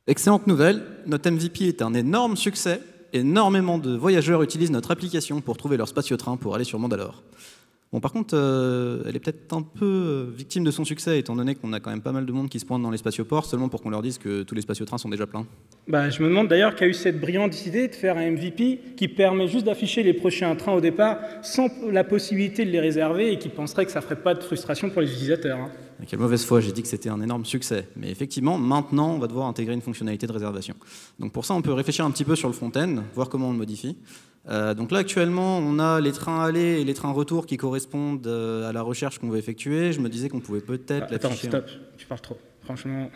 Excellente nouvelle, notre MVP est un énorme succès. Énormément de voyageurs utilisent notre application pour trouver leur spatio-train pour aller sur Mandalore. Bon, par contre, elle est peut-être un peu victime de son succès, étant donné qu'on a quand même pas mal de monde qui se pointe dans les spatioports, seulement pour qu'on leur dise que tous les spatio-trains sont déjà pleins. Bah, je me demande d'ailleurs qui a eu cette brillante idée de faire un MVP qui permet juste d'afficher les prochains trains au départ sans la possibilité de les réserver et qui penserait que ça ne ferait pas de frustration pour les utilisateurs. Hein. Quelle mauvaise foi, j'ai dit que c'était un énorme succès. Mais effectivement, maintenant, on va devoir intégrer une fonctionnalité de réservation. Donc pour ça, on peut réfléchir un petit peu sur le front-end, voir comment on le modifie. Donc là, actuellement, on a les trains aller et les trains retour qui correspondent à la recherche qu'on veut effectuer. Je me disais qu'on pouvait peut-être l'afficher. Attends, stop, tu parles trop. Franchement,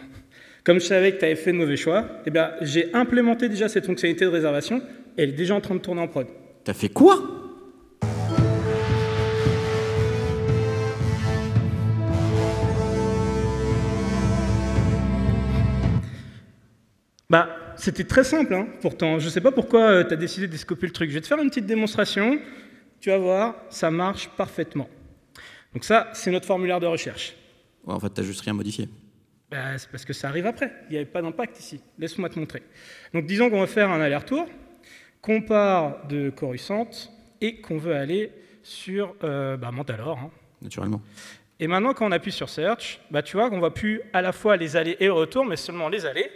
comme je savais que tu avais fait de mauvais choix, eh ben, j'ai implémenté déjà cette fonctionnalité de réservation et elle est déjà en train de tourner en prod. T'as fait quoi ? Bah, c'était très simple, hein, pourtant. Je ne sais pas pourquoi tu as décidé de scoper le truc. Je vais te faire une petite démonstration. Tu vas voir, ça marche parfaitement. Donc ça, c'est notre formulaire de recherche. Ouais, en fait, t'as juste rien modifié. Bah, c'est parce que ça arrive après. Il n'y avait pas d'impact ici. Laisse-moi te montrer. Donc disons qu'on va faire un aller-retour, qu'on part de Coruscant et qu'on veut aller sur Mandalore. Hein. Naturellement. Et maintenant, quand on appuie sur Search, bah, tu vois qu'on ne voit plus à la fois les allées et le retour, mais seulement les allées.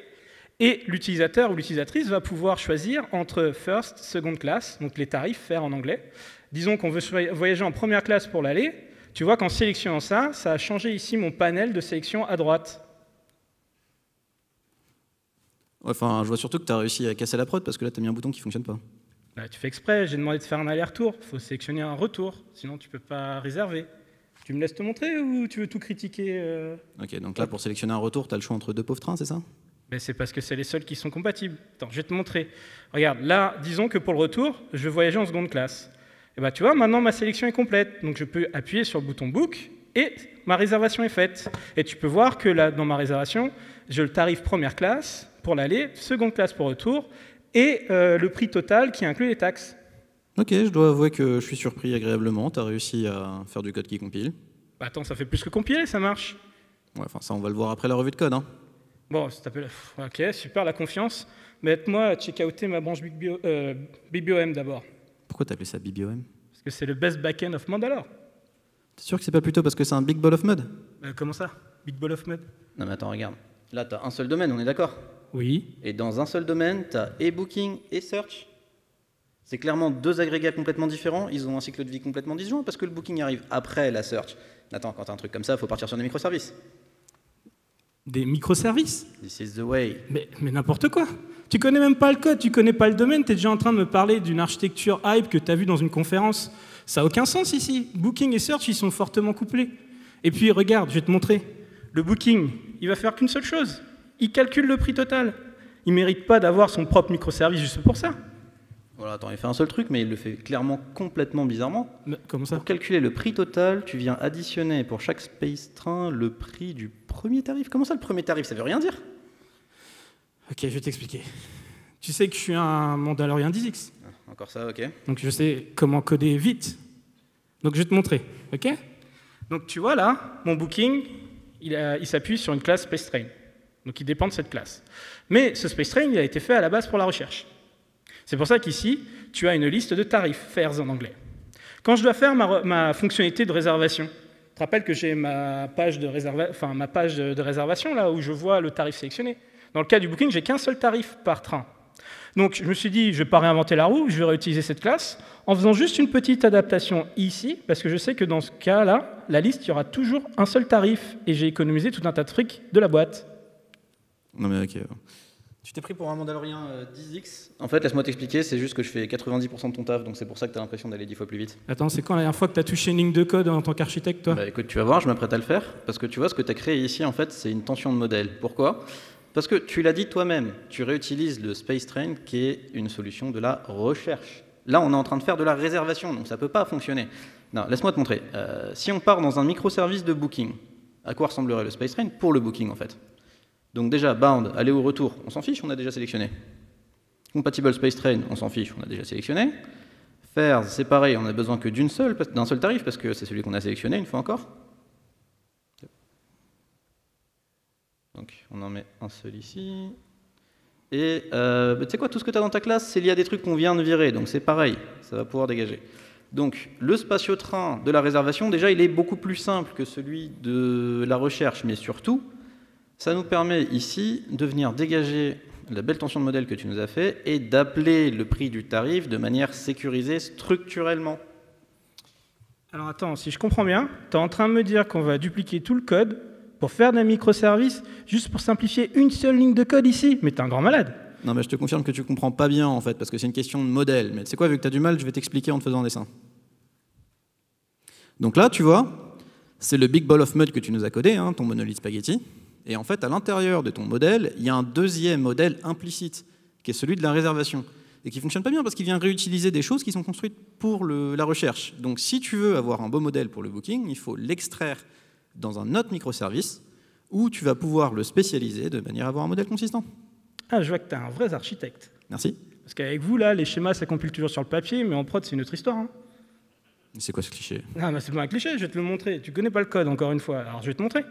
Et l'utilisateur ou l'utilisatrice va pouvoir choisir entre first, second class, donc les tarifs, faire en anglais. Disons qu'on veut voyager en première classe pour l'aller. Tu vois qu'en sélectionnant ça, ça a changé ici mon panel de sélection à droite. Enfin, je vois surtout que tu as réussi à casser la prod parce que là, tu as mis un bouton qui ne fonctionne pas. Bah, tu fais exprès, j'ai demandé de faire un aller-retour. Il faut sélectionner un retour, sinon tu ne peux pas réserver. Tu me laisses te montrer ou tu veux tout critiquer Ok, donc là, pour sélectionner un retour, tu as le choix entre deux pauvres trains, c'est ça ? Ben, c'est parce que c'est les seuls qui sont compatibles. Attends, je vais te montrer. Regarde, là, disons que pour le retour, je veux voyager en seconde classe. Et ben, tu vois, maintenant, ma sélection est complète. Donc, je peux appuyer sur le bouton Book et ma réservation est faite. Et tu peux voir que là, dans ma réservation, j'ai le tarif première classe pour l'aller, seconde classe pour retour et le prix total qui inclut les taxes. Ok, je dois avouer que je suis surpris agréablement. Tu as réussi à faire du code qui compile. Bah, attends, ça fait plus que compiler, ça marche. Ouais, enfin, ça, on va le voir après la revue de code. Hein. Bon, ça t'appelle... Ok, super, la confiance. Mais aide-moi à check-outer ma branche BBOM d'abord. Pourquoi t'as appelé ça BBOM ? Parce que c'est le best backend of Mandalore. T'es sûr que c'est pas plutôt parce que c'est un big ball of mud ? Comment ça ? Big ball of mud ? Non mais attends, regarde. Là, t'as un seul domaine, on est d'accord ? Oui. Et dans un seul domaine, t'as et Booking et Search. C'est clairement deux agrégats complètement différents. Ils ont un cycle de vie complètement disjoint parce que le Booking arrive après la Search. Attends, quand t'as un truc comme ça, il faut partir sur des microservices. Des microservices ? This is the way. Mais n'importe quoi. Tu connais même pas le code, tu connais pas le domaine, tu es déjà en train de me parler d'une architecture hype que tu as vue dans une conférence. Ça n'a aucun sens ici. Booking et Search, ils sont fortement couplés. Et puis regarde, je vais te montrer. Le Booking, il va faire qu'une seule chose. Il calcule le prix total. Il ne mérite pas d'avoir son propre microservice juste pour ça. Voilà, attends, il fait un seul truc, mais il le fait clairement complètement bizarrement. Mais comment ça ? Pour calculer le prix total, tu viens additionner pour chaque space train le prix du premier tarif. Comment ça, le premier tarif ? Ça veut rien dire ? Ok, je vais t'expliquer. Tu sais que je suis un Mandalorian 10X. Encore ça, ok. Donc je sais comment coder vite. Donc je vais te montrer, ok ? Donc tu vois là, mon Booking, il s'appuie sur une classe Space Train. Donc il dépend de cette classe. Mais ce Space Train, il a été fait à la base pour la recherche. C'est pour ça qu'ici, tu as une liste de tarifs, fares en anglais. Quand je dois faire ma fonctionnalité de réservation, tu te rappelles que j'ai ma page de réservation, là où je vois le tarif sélectionné. Dans le cas du Booking, j'ai qu'un seul tarif par train. Donc je me suis dit, je ne vais pas réinventer la roue, je vais réutiliser cette classe en faisant juste une petite adaptation ici, parce que je sais que dans ce cas-là, la liste, il y aura toujours un seul tarif, et j'ai économisé tout un tas de trucs de la boîte. Non mais ok. Tu t'es pris pour un Mandalorien 10X. En fait, laisse-moi t'expliquer, c'est juste que je fais 90% de ton taf, donc c'est pour ça que tu as l'impression d'aller 10 fois plus vite. Attends, c'est quand la dernière fois que tu as touché une ligne de code en tant qu'architecte, toi ? Bah écoute, tu vas voir, je m'apprête à le faire, parce que tu vois, ce que tu as créé ici, en fait, c'est une tension de modèle. Pourquoi ? Parce que tu l'as dit toi-même, tu réutilises le Space Train, qui est une solution de la recherche. Là, on est en train de faire de la réservation, donc ça ne peut pas fonctionner. Non, laisse-moi te montrer. Si on part dans un microservice de Booking, à quoi ressemblerait le Space Train ? Pour le Booking, en fait. Donc déjà, bound, aller ou retour, on s'en fiche, on a déjà sélectionné. Compatible Space Train, on s'en fiche, on a déjà sélectionné. Fares, c'est pareil, on n'a besoin que d'un seul tarif, parce que c'est celui qu'on a sélectionné, une fois encore. Donc on en met un seul ici. Et tu sais quoi, tout ce que tu as dans ta classe, c'est lié à des trucs qu'on vient de virer, donc c'est pareil, ça va pouvoir dégager. Donc le spatio-train de la réservation, déjà, il est beaucoup plus simple que celui de la recherche, mais surtout, ça nous permet ici de venir dégager la belle tension de modèle que tu nous as fait et d'appeler le prix du tarif de manière sécurisée structurellement. Alors attends, si je comprends bien, tu es en train de me dire qu'on va dupliquer tout le code pour faire d'un microservice juste pour simplifier une seule ligne de code ici. Mais t'es un grand malade. Non, mais je te confirme que tu comprends pas bien, en fait, parce que c'est une question de modèle. Mais tu sais quoi, vu que tu as du mal, je vais t'expliquer en te faisant un dessin. Donc là, tu vois, c'est le big ball of mud que tu nous as codé, hein, ton monolithe spaghetti. Et en fait, à l'intérieur de ton modèle, il y a un deuxième modèle implicite, qui est celui de la réservation, et qui ne fonctionne pas bien parce qu'il vient réutiliser des choses qui sont construites pour la recherche. Donc si tu veux avoir un beau modèle pour le booking, il faut l'extraire dans un autre microservice, où tu vas pouvoir le spécialiser de manière à avoir un modèle consistant. Ah, je vois que tu es un vrai architecte. Merci. Parce qu'avec vous, là, les schémas, ça compile toujours sur le papier, mais en prod, c'est une autre histoire. Hein. C'est quoi ce cliché? Ah, bah, c'est pas un cliché, je vais te le montrer. Tu connais pas le code, encore une fois, alors je vais te montrer.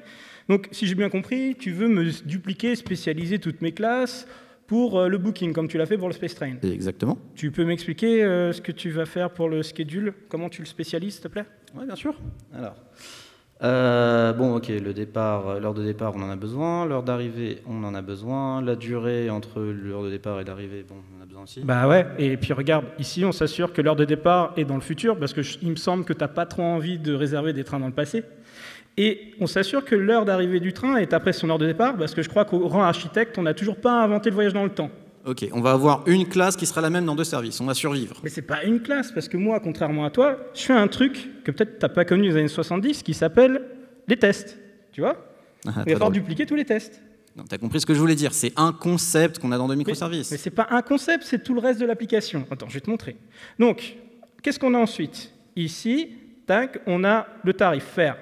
Donc, si j'ai bien compris, tu veux me dupliquer, spécialiser toutes mes classes pour le booking, comme tu l'as fait pour le Space Train. Exactement. Tu peux m'expliquer ce que tu vas faire pour le schedule? Comment tu le spécialises, s'il te plaît? Oui, bien sûr. Alors, bon, ok, l'heure de départ, on en a besoin. L'heure d'arrivée, on en a besoin. La durée entre l'heure de départ et d'arrivée, bon, on en a besoin aussi. Bah ouais, et puis regarde, ici, on s'assure que l'heure de départ est dans le futur, parce qu'il me semble que tu n'as pas trop envie de réserver des trains dans le passé. Et on s'assure que l'heure d'arrivée du train est après son heure de départ, parce que je crois qu'au rang architecte, on n'a toujours pas inventé le voyage dans le temps. Ok, on va avoir une classe qui sera la même dans 2 services, on va survivre. Mais c'est pas une classe, parce que moi, contrairement à toi, je fais un truc que peut-être t'as pas connu dans les années 70, qui s'appelle les tests, tu vois. Il va falloir dupliquer tous les tests. Non, t'as compris ce que je voulais dire, c'est un concept qu'on a dans 2 microservices. Mais c'est pas un concept, c'est tout le reste de l'application. Attends, je vais te montrer. Donc, qu'est-ce qu'on a ensuite? Ici, tac, on a le tarif faire.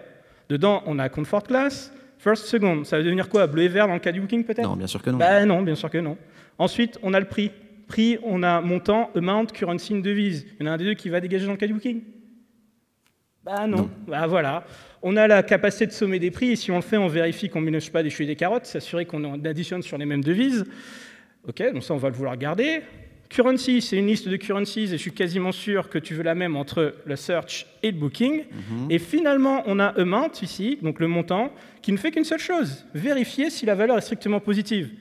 Dedans, on a comfort class, first, second. Ça va devenir quoi? Bleu et vert dans le cas du booking, peut-être? Non, bien sûr que non. Bah non, bien sûr que non. Ensuite, on a le prix. Prix, on a montant, amount, currency, une devise. Il y en a un des deux qui va dégager dans le cas du booking? Bah non. Bah voilà. On a la capacité de sommer des prix, et si on le fait, on vérifie qu'on ne mélange pas des choux et des carottes, s'assurer qu'on additionne sur les mêmes devises. Ok, donc ça, on va le vouloir garder. Currency, c'est une liste de currencies, et je suis quasiment sûr que tu veux la même entre le search et le booking. Et finalement, on a amount ici, donc le montant, qui ne fait qu'une seule chose, vérifier si la valeur est strictement positive.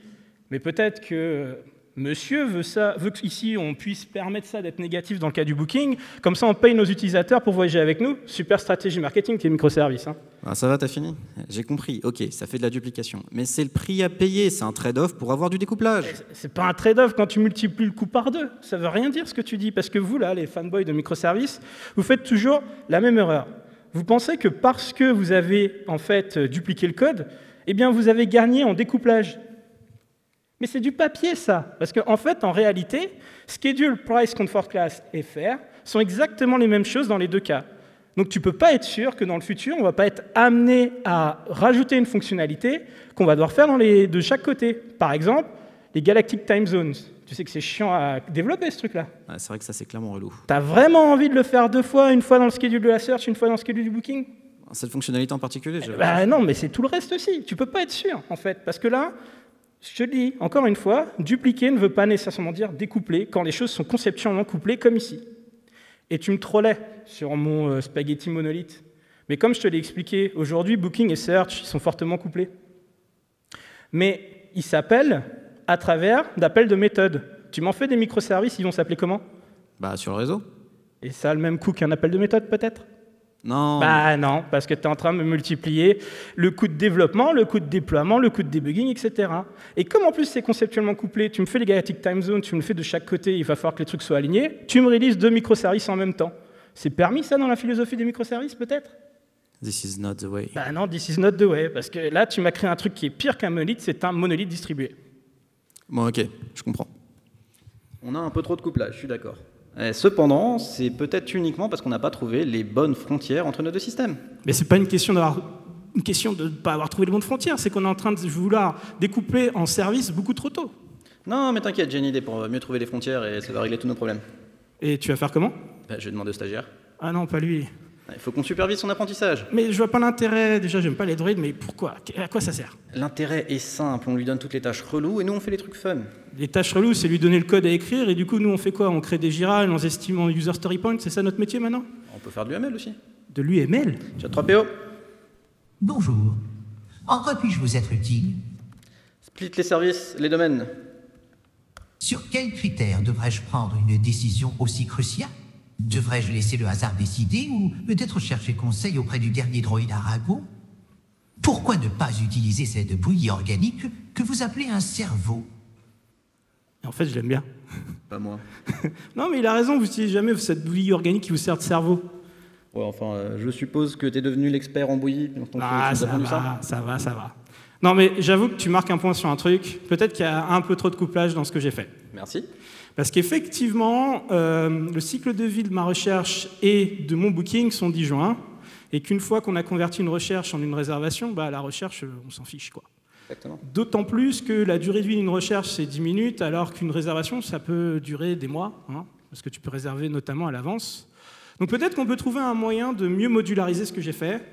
Mais peut-être que monsieur veut qu'ici, on puisse permettre ça d'être négatif dans le cas du booking. Comme ça, on paye nos utilisateurs pour voyager avec nous. Super stratégie marketing qui est microservice. Hein. Ah, ça va, t'as fini? J'ai compris. Ok, ça fait de la duplication. Mais c'est le prix à payer, c'est un trade-off pour avoir du découplage. C'est pas un trade-off quand tu multiplies le coût par 2. Ça veut rien dire ce que tu dis. Parce que vous, là, les fanboys de microservices, vous faites toujours la même erreur. Vous pensez que parce que vous avez, en fait, dupliqué le code, eh bien, vous avez gagné en découplage. Mais c'est du papier, ça. Parce qu'en fait, en réalité, schedule, price, comfort class et faire sont exactement les mêmes choses dans les deux cas. Donc tu ne peux pas être sûr que dans le futur, on ne va pas être amené à rajouter une fonctionnalité qu'on va devoir faire de chaque côté. Par exemple, les Galactic Time Zones. Tu sais que c'est chiant à développer, ce truc-là. Ah, c'est vrai que ça, c'est clairement relou. Tu as vraiment envie de le faire 2 fois, une fois dans le schedule de la search, une fois dans le schedule du booking? Cette fonctionnalité en particulier, non, mais c'est tout le reste aussi. Tu ne peux pas être sûr, en fait. Parce que là, je te le dis, encore une fois, dupliquer ne veut pas nécessairement dire découpler quand les choses sont conceptuellement couplées, comme ici. Et tu me trollais sur mon spaghetti monolithe. Mais comme je te l'ai expliqué, aujourd'hui, Booking et Search ils sont fortement couplés. Mais ils s'appellent à travers d'appels de méthodes. Tu m'en fais des microservices, ils vont s'appeler comment? Bah, sur le réseau. Et ça a le même coût qu'un appel de méthode, peut-être? Non. Bah non, parce que tu es en train de me multiplier le coût de développement, le coût de déploiement, le coût de debugging, etc. Et comme en plus c'est conceptuellement couplé, tu me fais les Galactic Time Zones, tu me le fais de chaque côté, il va falloir que les trucs soient alignés, tu me releases 2 microservices en même temps. C'est permis ça dans la philosophie des microservices peut-être? This is not the way. Bah non, this is not the way, parce que là tu m'as créé un truc qui est pire qu'un monolithe, c'est un monolithe distribué. Bon ok, je comprends. On a un peu trop de couplage, je suis d'accord. Cependant, c'est peut-être uniquement parce qu'on n'a pas trouvé les bonnes frontières entre nos deux systèmes. Mais c'est pas une question de ne pas avoir trouvé les bonnes frontières, c'est qu'on est en train de vouloir découpler en service beaucoup trop tôt. Non, mais t'inquiète, j'ai une idée pour mieux trouver les frontières et ça va régler tous nos problèmes. Et tu vas faire comment? Bah, je vais demander au stagiaire. Ah non, pas lui. Il faut qu'on supervise son apprentissage. Mais je vois pas l'intérêt. Déjà, j'aime pas les droïdes, mais pourquoi? À quoi ça sert? L'intérêt est simple, on lui donne toutes les tâches reloues et nous on fait les trucs fun. Les tâches reloues, c'est lui donner le code à écrire, et du coup, nous, on fait quoi? On crée des Jira, on les estime en user story point, c'est ça notre métier maintenant? On peut faire de l'UML aussi. De l'UML? Chat 3PO. Bonjour. En quoi puis-je vous être utile? Split les services, les domaines. Sur quels critères devrais-je prendre une décision aussi cruciale? Devrais-je laisser le hasard décider ou peut-être chercher conseil auprès du dernier droïde Arago? Pourquoi ne pas utiliser cette bouillie organique que vous appelez un cerveau? En fait, je l'aime bien. Pas moi. Non, mais il a raison, vous n'utilisez jamais cette bouillie organique qui vous sert de cerveau. Ouais, enfin, je suppose que tu es devenu l'expert en bouillie. Ah, ça va. Non, mais j'avoue que tu marques un point sur un truc. Peut-être qu'il y a un peu trop de couplage dans ce que j'ai fait. Merci. Parce qu'effectivement, le cycle de vie de ma recherche et de mon booking sont disjoints, et qu'une fois qu'on a converti une recherche en une réservation, bah, la recherche, on s'en fiche, quoi. Exactement. D'autant plus que la durée de vie d'une recherche, c'est 10 minutes, alors qu'une réservation, ça peut durer des mois, hein, parce que tu peux réserver notamment à l'avance. Donc peut-être qu'on peut trouver un moyen de mieux modulariser ce que j'ai fait,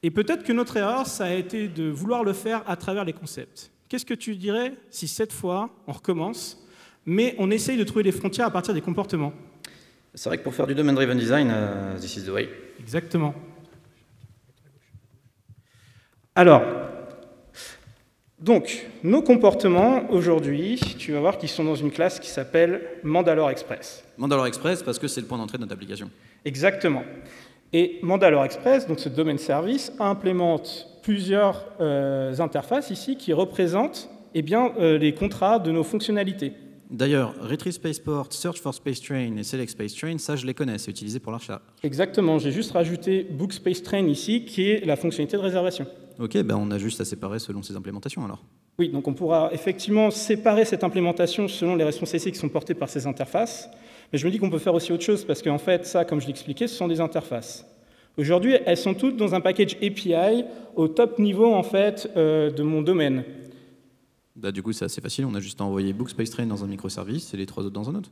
et peut-être que notre erreur, ça a été de vouloir le faire à travers les concepts. Qu'est-ce que tu dirais si cette fois, on recommence, mais on essaye de trouver les frontières à partir des comportements? C'est vrai que pour faire du domain-driven design, this is the way. Exactement. Alors, donc, nos comportements, aujourd'hui, tu vas voir qu'ils sont dans une classe qui s'appelle Mandalore Express. Mandalore Express, parce que c'est le point d'entrée de notre application. Exactement. Et Mandalore Express, donc ce domaine service, implémente plusieurs interfaces ici qui représentent les contrats de nos fonctionnalités. D'ailleurs, Retrieve Spaceport, Search for Space Train et Select Space Train, ça je les connais, c'est utilisé pour la recherche. Exactement, j'ai juste rajouté Book Space Train ici, qui est la fonctionnalité de réservation. Ok, ben on a juste à séparer selon ces implémentations alors. Oui, donc on pourra effectivement séparer cette implémentation selon les responsabilités qui sont portées par ces interfaces. Mais je me dis qu'on peut faire aussi autre chose, parce qu'en fait, ça, comme je l'expliquais, ce sont des interfaces. Aujourd'hui, elles sont toutes dans un package API au top niveau en fait, de mon domaine. Bah, du coup, c'est assez facile, on a juste à envoyer Book Space Train dans un microservice et les trois autres dans un autre.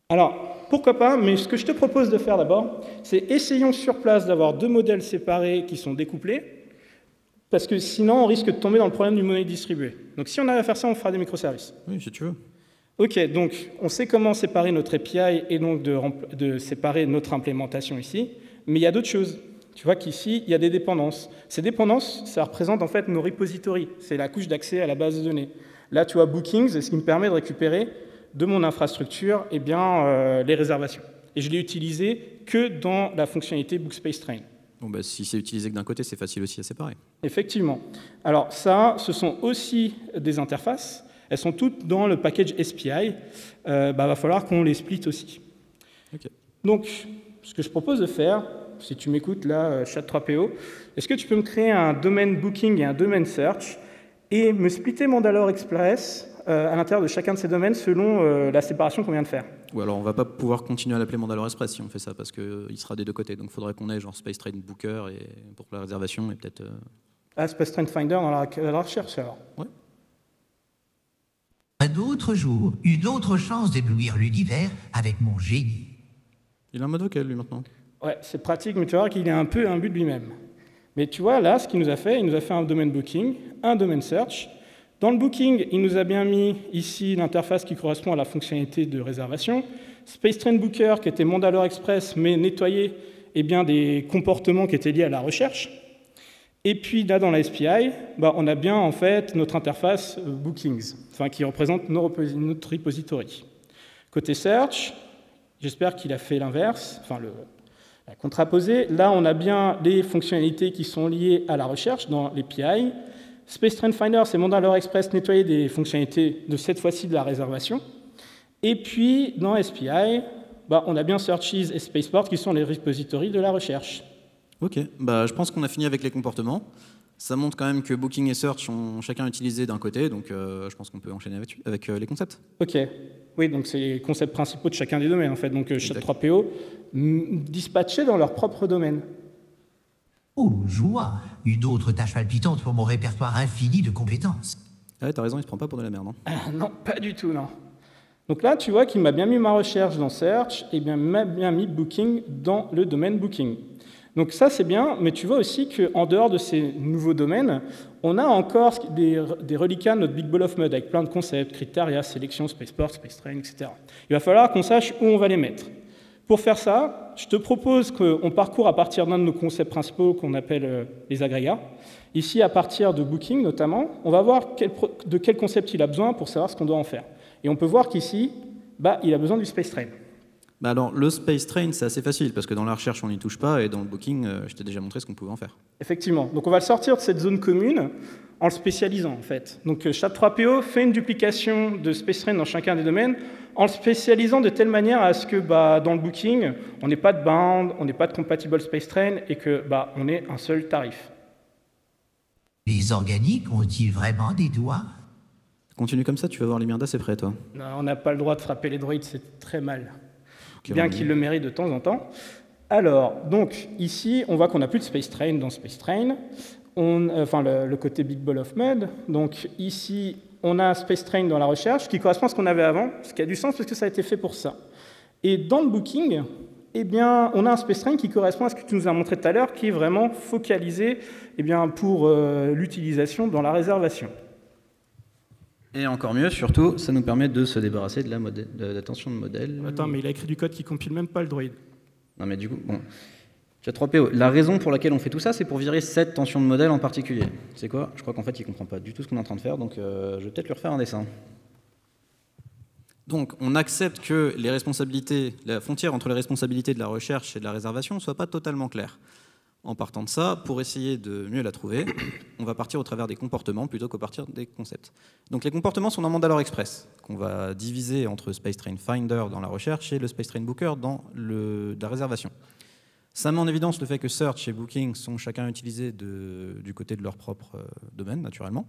Alors, pourquoi pas, mais ce que je te propose de faire d'abord, c'est essayons sur place d'avoir deux modèles séparés qui sont découplés, parce que sinon, on risque de tomber dans le problème du modèle distribué. Donc si on arrive à faire ça, on fera des microservices. Oui, si tu veux. Ok, donc on sait comment séparer notre API et donc de séparer notre implémentation ici, mais il y a d'autres choses. Tu vois qu'ici, il y a des dépendances. Ces dépendances, ça représente en fait nos repositories. C'est la couche d'accès à la base de données. Là, tu vois Bookings, ce qui me permet de récupérer de mon infrastructure les réservations. Et je l'ai utilisé que dans la fonctionnalité Book Space Train. Bon, bah, si c'est utilisé que d'un côté, c'est facile aussi à séparer. Effectivement. Alors ça, ce sont aussi des interfaces. Elles sont toutes dans le package SPI. Va falloir qu'on les split aussi. Okay. Donc, ce que je propose de faire, si tu m'écoutes là, Chat3PO, est-ce que tu peux me créer un domaine booking et un domaine search et me splitter Mandalore Express à l'intérieur de chacun de ces domaines selon la séparation qu'on vient de faire? Ou alors on va pas pouvoir continuer à l'appeler Mandalore Express si on fait ça, parce qu'il sera des deux côtés. Donc il faudrait qu'on ait genre Space Train Booker pour la réservation et peut-être... Space Train Finder dans la recherche alors. Ouais. Un autre jour, une autre chance d'éblouir l'univers avec mon génie. Il a un mode vocal lui maintenant. Ouais, c'est pratique, mais tu vas voir qu'il est un peu imbu de lui-même. Mais tu vois, là, ce qu'il nous a fait, il nous a fait un domaine booking, un domaine search. Dans le booking, il nous a bien mis ici l'interface qui correspond à la fonctionnalité de réservation. Space Train Booker, qui était Mandalore Express, mais nettoyé des comportements qui étaient liés à la recherche. Et puis là, dans la SPI, on a bien en fait notre interface Bookings, qui représente notre repository. Côté search, j'espère qu'il a fait l'inverse, la contraposée. Là, on a bien les fonctionnalités qui sont liées à la recherche dans l'API. Space Train Finder, c'est Mandalore Express nettoyer des fonctionnalités de cette fois-ci de la réservation. Et puis, dans SPI, on a bien Searches et Spaceport qui sont les repositories de la recherche. Ok, je pense qu'on a fini avec les comportements. Ça montre quand même que Booking et Search ont chacun utilisé d'un côté, donc je pense qu'on peut enchaîner avec les concepts. Ok, oui, donc c'est les concepts principaux de chacun des domaines, en fait. Donc Chat3PO, dispatchés dans leur propre domaine. Oh, joie! Une autre tâche palpitante pour mon répertoire infini de compétences. Ah ouais, t'as raison, il se prend pas pour de la merde. Hein. Non, pas du tout, non. Donc là, tu vois qu'il m'a bien mis ma recherche dans Search et m'a bien mis Booking dans le domaine Booking. Donc ça, c'est bien, mais tu vois aussi qu'en dehors de ces nouveaux domaines, on a encore des reliquats de notre Big Ball of Mud, avec plein de concepts, criteria, sélection, spaceport, spacetrain, etc. Il va falloir qu'on sache où on va les mettre. Pour faire ça, je te propose qu'on parcourt à partir d'un de nos concepts principaux qu'on appelle les agrégats. Ici, à partir de Booking notamment, on va voir de quel concept il a besoin pour savoir ce qu'on doit en faire. Et on peut voir qu'ici, il a besoin du spacetrain. Alors, le spacetrain, c'est assez facile, parce que dans la recherche, on n'y touche pas, et dans le Booking, je t'ai déjà montré ce qu'on pouvait en faire. Effectivement. Donc, on va le sortir de cette zone commune en le spécialisant, en fait. Donc, Chat3PO fait une duplication de spacetrain dans chacun des domaines, en le spécialisant de telle manière à ce que, dans le Booking, on n'ait pas de bound, on n'ait pas de compatible spacetrain, et que, on ait un seul tarif. Les organiques ont-ils vraiment des doigts? Continue comme ça, tu vas voir les miens d'assez près, toi. Non, on n'a pas le droit de frapper les droïdes, c'est très mal. Okay, bien qu'il le mérite de temps en temps. Alors, donc, ici, on voit qu'on n'a plus de spacetrain dans spacetrain, le côté Big Ball of Mud. Donc, ici, on a un spacetrain dans la recherche, qui correspond à ce qu'on avait avant, ce qui a du sens parce que ça a été fait pour ça. Et dans le Booking, on a un spacetrain qui correspond à ce que tu nous as montré tout à l'heure, qui est vraiment focalisé pour l'utilisation dans la réservation. Et encore mieux, surtout, ça nous permet de se débarrasser de la tension de modèle. Attends, mais il a écrit du code qui compile même pas le droïde. Non, mais du coup, bon. Chat3PO, la raison pour laquelle on fait tout ça, c'est pour virer cette tension de modèle en particulier. C'est quoi? Je crois qu'en fait, il ne comprend pas du tout ce qu'on est en train de faire, donc je vais peut-être lui refaire un dessin. Donc, on accepte que la frontière entre les responsabilités de la recherche et de la réservation ne soit pas totalement claire. En partant de ça, pour essayer de mieux la trouver, on va partir au travers des comportements plutôt qu'au partir des concepts. Donc les comportements sont dans Mandalore Express, qu'on va diviser entre Spacetrain Finder dans la recherche et le Spacetrain Booker dans la réservation. Ça met en évidence le fait que Search et Booking sont chacun utilisés du côté de leur propre domaine, naturellement.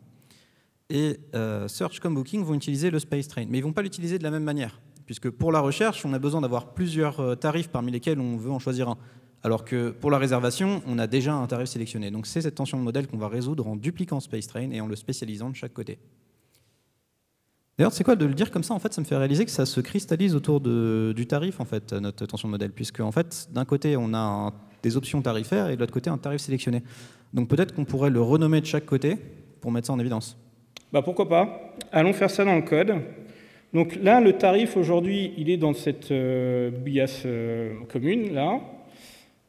Et Search comme Booking vont utiliser le Spacetrain, mais ils ne vont pas l'utiliser de la même manière, puisque pour la recherche, on a besoin d'avoir plusieurs tarifs parmi lesquels on veut en choisir un. Alors que pour la réservation, on a déjà un tarif sélectionné. Donc c'est cette tension de modèle qu'on va résoudre en dupliquant spacetrain et en le spécialisant de chaque côté. D'ailleurs, c'est quoi de le dire comme ça? En fait, ça me fait réaliser que ça se cristallise autour du tarif, en fait, notre tension de modèle, puisque en fait, d'un côté, on a des options tarifaires et de l'autre côté, un tarif sélectionné. Donc peut-être qu'on pourrait le renommer de chaque côté pour mettre ça en évidence. Pourquoi pas? Allons faire ça dans le code. Donc là, le tarif aujourd'hui, il est dans cette bias commune, là.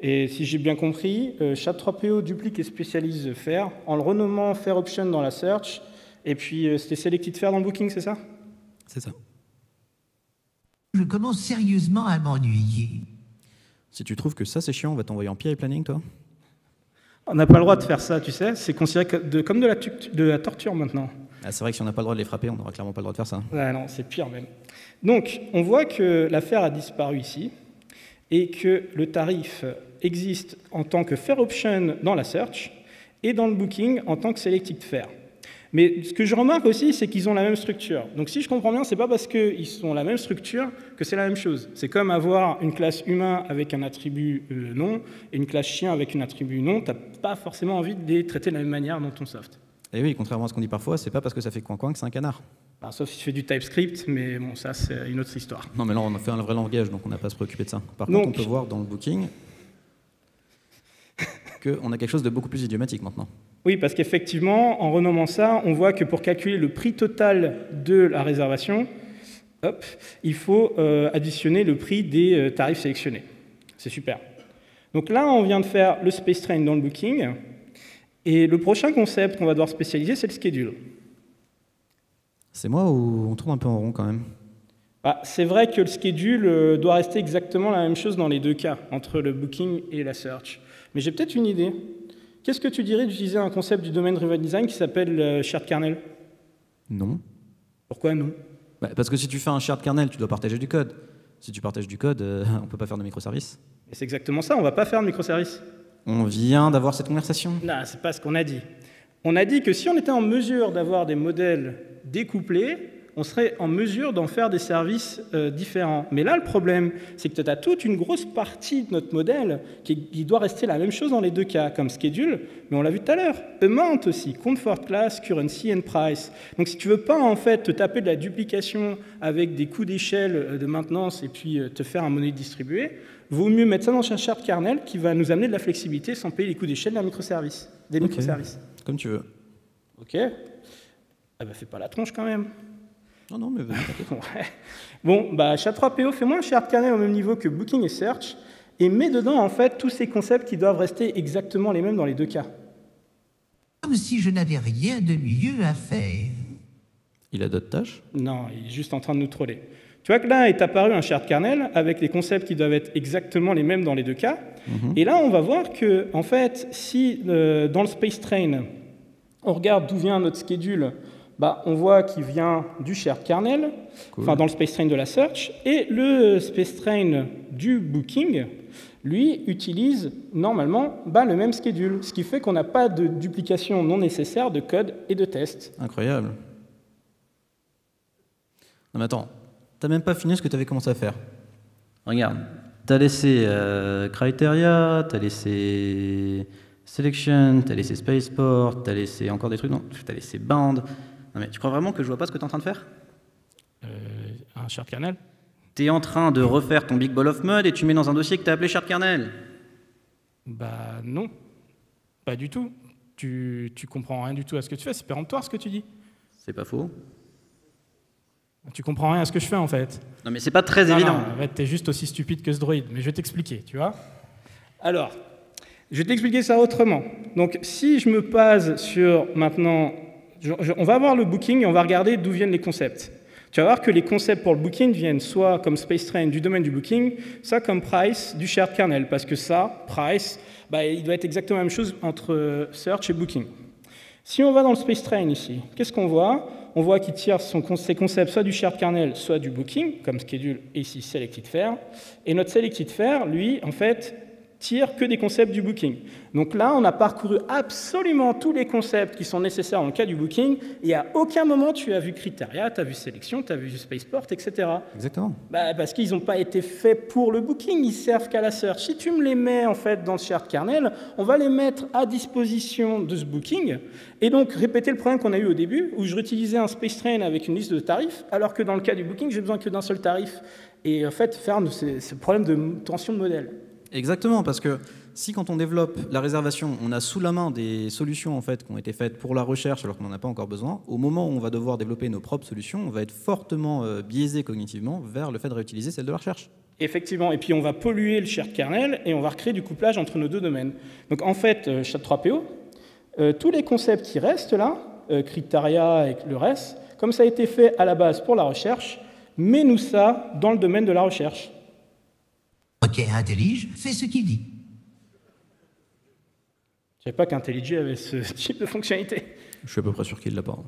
Et si j'ai bien compris, Chat3PO duplique et spécialise faire en le renommant Fair Option dans la search, et puis c'était Selected Fair dans le Booking, c'est ça? C'est ça. Je commence sérieusement à m'ennuyer. Si tu trouves que ça c'est chiant, on va t'envoyer en PI planning, toi. On n'a pas le droit de faire ça, tu sais, c'est considéré comme de la torture maintenant. Ah, c'est vrai que si on n'a pas le droit de les frapper, on n'aura clairement pas le droit de faire ça. Ah non, c'est pire même. Donc, on voit que l'affaire a disparu ici, et que le tarif existe en tant que Fair Option dans la search et dans le Booking en tant que Selected Fair. Mais ce que je remarque aussi, c'est qu'ils ont la même structure. Donc si je comprends bien, c'est pas parce qu'ils ont la même structure que c'est la même chose. C'est comme avoir une classe humain avec un attribut non et une classe chien avec un attribut non. Tu n'as pas forcément envie de les traiter de la même manière dans ton soft. Et oui, contrairement à ce qu'on dit parfois, c'est pas parce que ça fait coin-coin que c'est un canard. Sauf si tu fais du TypeScript, mais bon, ça c'est une autre histoire. Non, mais là on a fait un vrai langage, donc on n'a pas à se préoccuper de ça. Par contre, on peut voir dans le Booking qu'on a quelque chose de beaucoup plus idiomatique maintenant. Oui, parce qu'effectivement, en renommant ça, on voit que pour calculer le prix total de la réservation, il faut additionner le prix des tarifs sélectionnés. C'est super. Donc là, on vient de faire le spacetrain dans le Booking, et le prochain concept qu'on va devoir spécialiser, c'est le schedule. C'est moi ou on tourne un peu en rond quand même? C'est vrai que le schedule doit rester exactement la même chose dans les deux cas, entre le Booking et la search. Mais j'ai peut-être une idée. Qu'est-ce que tu dirais d'utiliser un concept du domaine driven design qui s'appelle shared kernel? Non. Pourquoi non? Parce que si tu fais un shared kernel, tu dois partager du code. Si tu partages du code, on ne peut pas faire de microservices. Et c'est exactement ça, on ne va pas faire de microservices. On vient d'avoir cette conversation. Non, c'est pas ce qu'on a dit. On a dit que si on était en mesure d'avoir des modèles découplés, on serait en mesure d'en faire des services différents. Mais là, le problème, c'est que tu as toute une grosse partie de notre modèle qui doit rester la même chose dans les deux cas, comme schedule, mais on l'a vu tout à l'heure, amount aussi, comfort class, currency and price. Donc si tu veux pas en fait te taper de la duplication avec des coûts d'échelle de maintenance et puis te faire un monnaie distribuée, vaut mieux mettre ça dans un shared kernel qui va nous amener de la flexibilité sans payer les coûts d'échelle d'un microservice, des microservices. Comme tu veux. Ok. Ah bah fais pas la tronche quand même. Non, non, mais vas-y, t'inquiète. Ouais. Bon, bah SHA-3PO, fais-moi un shared kernel au même niveau que Booking et Search et mets dedans en fait tous ces concepts qui doivent rester exactement les mêmes dans les deux cas. Comme si je n'avais rien de mieux à faire. Il a d'autres tâches? Non, il est juste en train de nous troller. Tu vois que là est apparu un shared kernel avec les concepts qui doivent être exactement les mêmes dans les deux cas. Et là, on va voir que, en fait, si dans le space train, on regarde d'où vient notre schedule, bah, on voit qu'il vient du shared kernel, enfin dans le space train de la search, et le space train du booking, lui, utilise normalement le même schedule, ce qui fait qu'on n'a pas de duplication non nécessaire de code et de tests. Incroyable. Non mais attends, t'as même pas fini ce que t'avais commencé à faire. Regarde, t'as laissé Criteria, t'as laissé Selection, t'as laissé Spaceport, t'as laissé encore des trucs, non, t'as laissé Bound. Non mais tu crois vraiment que je vois pas ce que t'es en train de faire? Un shared kernel? T'es en train de refaire ton big ball of mud et tu mets dans un dossier que t'as appelé shared kernel. Bah non, pas du tout. Tu comprends rien du tout à ce que tu fais, c'est péremptoire ce que tu dis. C'est pas faux. Tu comprends rien à ce que je fais en fait. Non mais c'est pas très évident. Non, en fait, t'es juste aussi stupide que ce droïde, mais je vais t'expliquer, tu vois. Alors, je vais t'expliquer ça autrement. Donc, si je me base sur maintenant, on va voir le booking et on va regarder d'où viennent les concepts. Tu vas voir que les concepts pour le booking viennent soit comme space train du domaine du booking, soit comme price du shared kernel, parce que ça, price, bah, il doit être exactement la même chose entre search et booking. Si on va dans le space train ici, qu'est-ce qu'on voit? On voit qu'il tire ses concepts soit du shared kernel, soit du booking, comme schedule et ici selected fair. Et notre selected fair, lui, en fait, tire que des concepts du booking. Donc là, on a parcouru absolument tous les concepts qui sont nécessaires dans le cas du booking, et à aucun moment tu as vu Criteria, tu as vu sélection, tu as vu Spaceport, etc. Exactement. Bah, parce qu'ils n'ont pas été faits pour le booking, ils servent qu'à la search. Si tu me les mets en fait dans le shared kernel, on va les mettre à disposition de ce booking, et donc répéter le problème qu'on a eu au début, où je réutilisais un space train avec une liste de tarifs, alors que dans le cas du booking, j'ai besoin que d'un seul tarif. Et en fait, faire ce problème de tension de modèle. Exactement, parce que si quand on développe la réservation, on a sous la main des solutions en fait, qui ont été faites pour la recherche alors qu'on n'en a pas encore besoin, au moment où on va devoir développer nos propres solutions, on va être fortement biaisé cognitivement vers le fait de réutiliser celle de la recherche. Effectivement, et puis on va polluer le shared kernel et on va recréer du couplage entre nos deux domaines. Donc en fait, SHA-3PO, tous les concepts qui restent là, Criteria et le reste, comme ça a été fait à la base pour la recherche, mets-nous ça dans le domaine de la recherche. Ok, IntelliJ fait ce qu'il dit. Je ne savais pas qu'IntelliJ avait ce type de fonctionnalité. Je suis à peu près sûr qu'il l'a pas.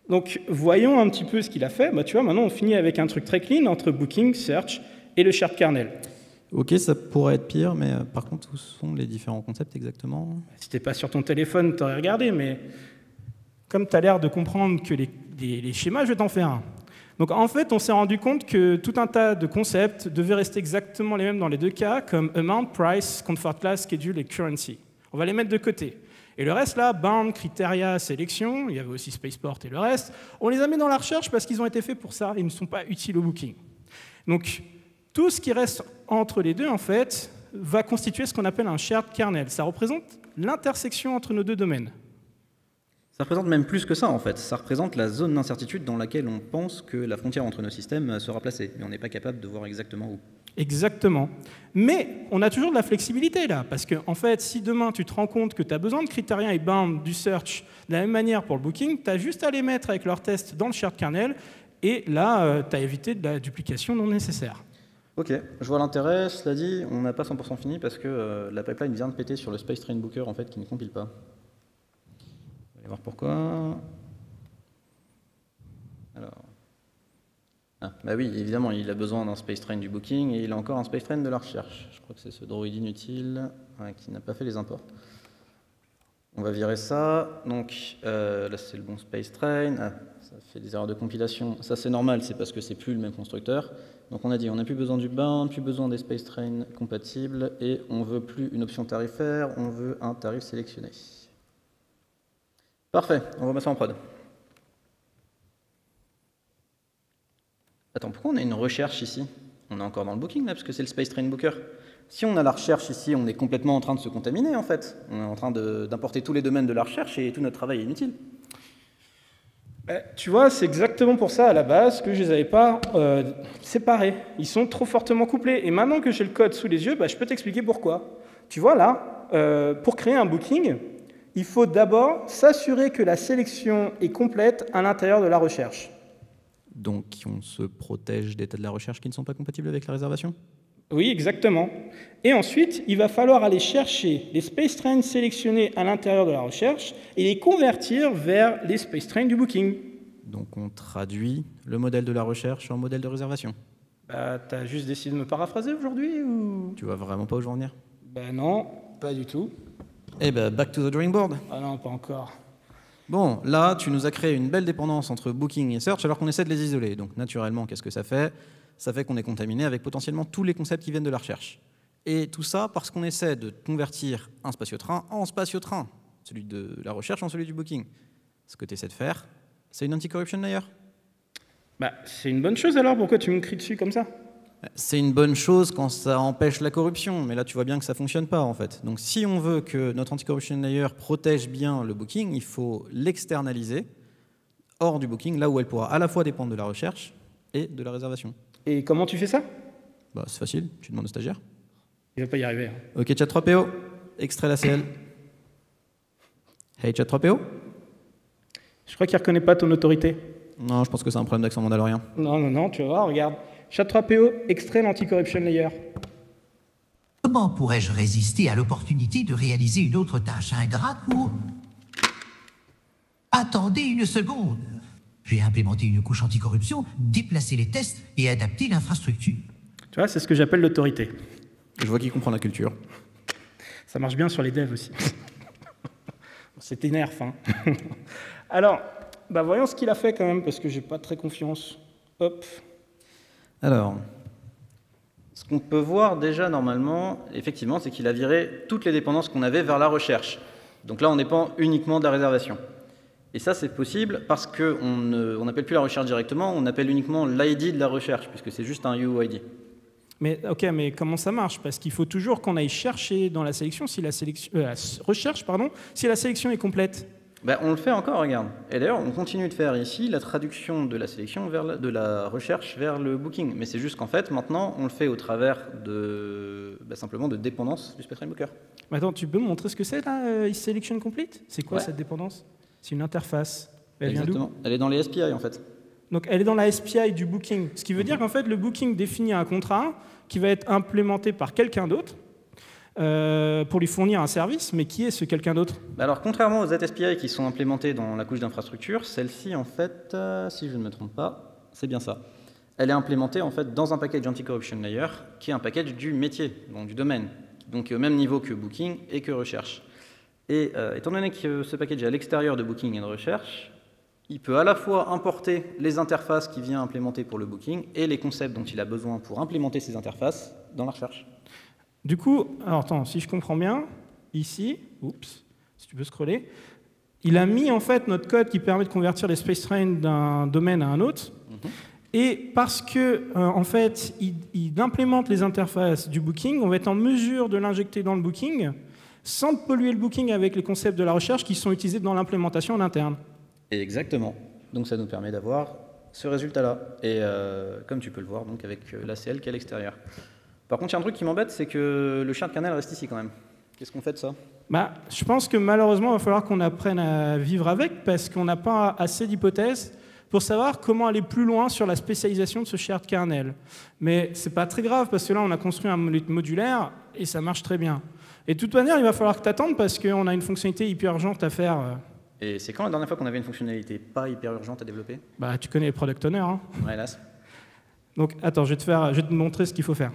Donc, voyons un petit peu ce qu'il a fait. Bah, tu vois, maintenant, on finit avec un truc très clean entre Booking, Search et le shared kernel. Ok, ça pourrait être pire, mais par contre, où sont les différents concepts exactement? Si tu n'es pas sur ton téléphone, tu aurais regardé, mais comme tu as l'air de comprendre que les schémas, je vais t'en faire un. Donc en fait, on s'est rendu compte que tout un tas de concepts devaient rester exactement les mêmes dans les deux cas, comme amount, price, comfort class, schedule et currency. On va les mettre de côté. Et le reste là, bound, criteria, sélection, il y avait aussi Spaceport et le reste, on les a mis dans la recherche parce qu'ils ont été faits pour ça, ils ne sont pas utiles au booking. Donc tout ce qui reste entre les deux, en fait, va constituer ce qu'on appelle un shared kernel. Ça représente l'intersection entre nos deux domaines. Ça représente même plus que ça, en fait. Ça représente la zone d'incertitude dans laquelle on pense que la frontière entre nos systèmes sera placée, mais on n'est pas capable de voir exactement où. Exactement. Mais on a toujours de la flexibilité là, parce que en fait, si demain tu te rends compte que tu as besoin de Criteria et Bound du search de la même manière pour le booking, tu as juste à les mettre avec leurs tests dans le shared kernel, et là, tu as évité de la duplication non nécessaire. Ok, je vois l'intérêt. Cela dit, on n'a pas 100% fini parce que la pipeline vient de péter sur le Space Train Booker en fait, qui ne compile pas. On va aller voir pourquoi. Alors. Ah, bah oui, évidemment, il a besoin d'un Space Train du Booking et il a encore un Space Train de la recherche. Je crois que c'est ce droïde inutile qui n'a pas fait les imports. On va virer ça. Donc là, c'est le bon space train. Ah, ça fait des erreurs de compilation. Ça, c'est normal, c'est parce que c'est plus le même constructeur. Donc on a dit, on n'a plus besoin du bound, plus besoin des space train compatibles, et on veut plus une option tarifaire, on veut un tarif sélectionné. Parfait, on va mettre ça en prod. Attends, pourquoi on a une recherche ici? On est encore dans le booking là, parce que c'est le space train booker. Si on a la recherche ici, on est complètement en train de se contaminer en fait. On est en train d'importer tous les domaines de la recherche et tout notre travail est inutile. Tu vois, c'est exactement pour ça à la base que je ne les avais pas séparés. Ils sont trop fortement couplés. Et maintenant que j'ai le code sous les yeux, je peux t'expliquer pourquoi. Tu vois là, pour créer un booking, il faut d'abord s'assurer que la sélection est complète à l'intérieur de la recherche. Donc on se protège des tas de la recherche qui ne sont pas compatibles avec la réservation? Oui, exactement. Et ensuite, il va falloir aller chercher les space trains sélectionnés à l'intérieur de la recherche et les convertir vers les space trains du booking. Donc on traduit le modèle de la recherche en modèle de réservation. T'as juste décidé de me paraphraser aujourd'hui ou... Tu vois vraiment pas où je veux en venir? Non, pas du tout. Eh back to the drawing board. Ah non, pas encore. Bon, là, tu nous as créé une belle dépendance entre Booking et Search alors qu'on essaie de les isoler. Donc naturellement, qu'est-ce que ça fait? Ça fait qu'on est contaminé avec potentiellement tous les concepts qui viennent de la recherche. Et tout ça parce qu'on essaie de convertir un spatio-train en spatio-train, celui de la recherche en celui du Booking. Ce que tu essaies de faire, c'est une anti-corruption layer. C'est une bonne chose alors, pourquoi tu me cries dessus comme ça? C'est une bonne chose quand ça empêche la corruption, mais là tu vois bien que ça ne fonctionne pas en fait. Donc si on veut que notre anti-corruption layer protège bien le Booking, il faut l'externaliser hors du Booking, là où elle pourra à la fois dépendre de la recherche et de la réservation. Et comment tu fais ça? C'est facile, tu demandes au stagiaire. Il va pas y arriver. Ok, chat3PO, extrait l'ACL. Hey chat3PO. Je crois qu'il ne reconnaît pas ton autorité. Non, je pense que c'est un problème d'accent mandalorien. Non, tu vas voir, regarde. Chat3PO, extrait l'anti-corruption layer. Comment pourrais-je résister à l'opportunité de réaliser une autre tâche ingrate pour... Attendez une seconde. J'ai implémenté une couche anticorruption, déplacé les tests et adapté l'infrastructure. Tu vois, c'est ce que j'appelle l'autorité. Je vois qu'il comprend la culture. Ça marche bien sur les devs aussi. C'était nerf, hein. Alors, voyons ce qu'il a fait quand même, parce que j'ai pas très confiance. Hop. Alors, ce qu'on peut voir déjà normalement, effectivement, c'est qu'il a viré toutes les dépendances qu'on avait vers la recherche. Donc là, on dépend uniquement de la réservation. Et ça, c'est possible parce qu'on n'appelle plus la recherche directement, on appelle uniquement l'ID de la recherche, puisque c'est juste un UID. Mais ok, mais comment ça marche? Parce qu'il faut toujours qu'on aille chercher dans la sélection, si la recherche, si la sélection est complète. On le fait encore, regarde. Et d'ailleurs, on continue de faire ici la traduction de la sélection de la recherche vers le booking. Mais c'est juste qu'en fait, maintenant, on le fait au travers de simplement de dépendance du Spectrum Booker. Attends, tu peux me montrer ce que c'est là, Selection Complete? C'est quoi cette dépendance? C'est une interface. Elle vient d'où? Elle est dans les SPI en fait. Donc elle est dans la SPI du booking. Ce qui veut dire qu'en fait, le booking définit un contrat qui va être implémenté par quelqu'un d'autre pour lui fournir un service, mais qui est ce quelqu'un d'autre? Alors, contrairement aux ZSPI qui sont implémentés dans la couche d'infrastructure, celle-ci, en fait, si je ne me trompe pas, c'est bien ça. Elle est implémentée en fait dans un package anti-corruption layer qui est un package du métier, donc du domaine, donc au même niveau que Booking et que recherche. Et étant donné que ce package est à l'extérieur de Booking et de recherche, il peut à la fois importer les interfaces qu'il vient implémenter pour le Booking et les concepts dont il a besoin pour implémenter ces interfaces dans la recherche. Du coup, alors attends, si je comprends bien, ici, si tu peux scroller, il a mis en fait notre code qui permet de convertir les space trains d'un domaine à un autre. Et parce que en fait, il implémente les interfaces du Booking, on va être en mesure de l'injecter dans le Booking sans polluer le Booking avec les concepts de la recherche qui sont utilisés dans l'implémentation en interne. Exactement. Donc ça nous permet d'avoir ce résultat-là. Et comme tu peux le voir, donc avec l'ACL qui est à l'extérieur. Par contre, il y a un truc qui m'embête, c'est que le shared kernel reste ici quand même. Qu'est-ce qu'on fait de ça? Je pense que malheureusement, il va falloir qu'on apprenne à vivre avec parce qu'on n'a pas assez d'hypothèses pour savoir comment aller plus loin sur la spécialisation de ce shared kernel. Mais c'est pas très grave parce que là, on a construit un modulaire et ça marche très bien. Et de toute manière, il va falloir que tu attendes parce qu'on a une fonctionnalité hyper urgente à faire. Et c'est quand la dernière fois qu'on avait une fonctionnalité pas hyper urgente à développer? Tu connais les product owners, hein. Ouais, hélas. Donc, attends, je vais te montrer ce qu'il faut faire.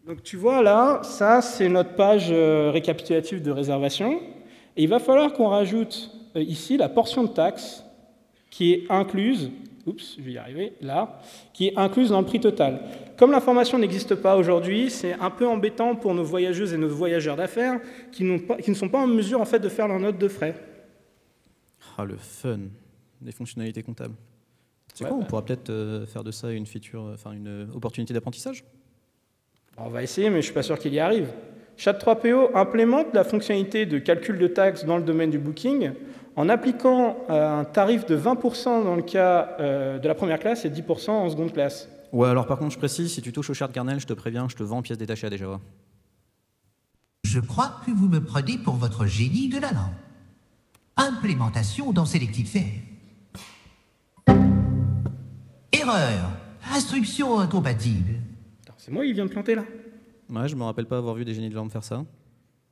Donc, tu vois là, ça, c'est notre page récapitulative de réservation. Et il va falloir qu'on rajoute ici la portion de taxe qui est incluse, oups, je vais y arriver, là, qui est incluse dans le prix total. Comme l'information n'existe pas aujourd'hui, c'est un peu embêtant pour nos voyageuses et nos voyageurs d'affaires qui ne sont pas en mesure en fait, de faire leur note de frais. Ah, le fun des fonctionnalités comptables. C'est Ouais, quoi, on pourra peut-être faire de ça une feature, enfin une opportunité d'apprentissage? On va essayer, mais je ne suis pas sûr qu'il y arrive. Chat3PO implémente la fonctionnalité de calcul de taxes dans le domaine du booking en appliquant un tarif de 20% dans le cas de la première classe et 10% en seconde classe. Ouais, alors par contre, je précise, si tu touches au shared kernel, je te préviens, je te vends en pièces détachées à des Java. Je crois que vous me prenez pour votre génie de la langue. Implémentation dans Selected Fair. Erreur. Instruction incompatible. C'est moi qui vient de planter là. Ouais, je me rappelle pas avoir vu des génies de l'orme faire ça.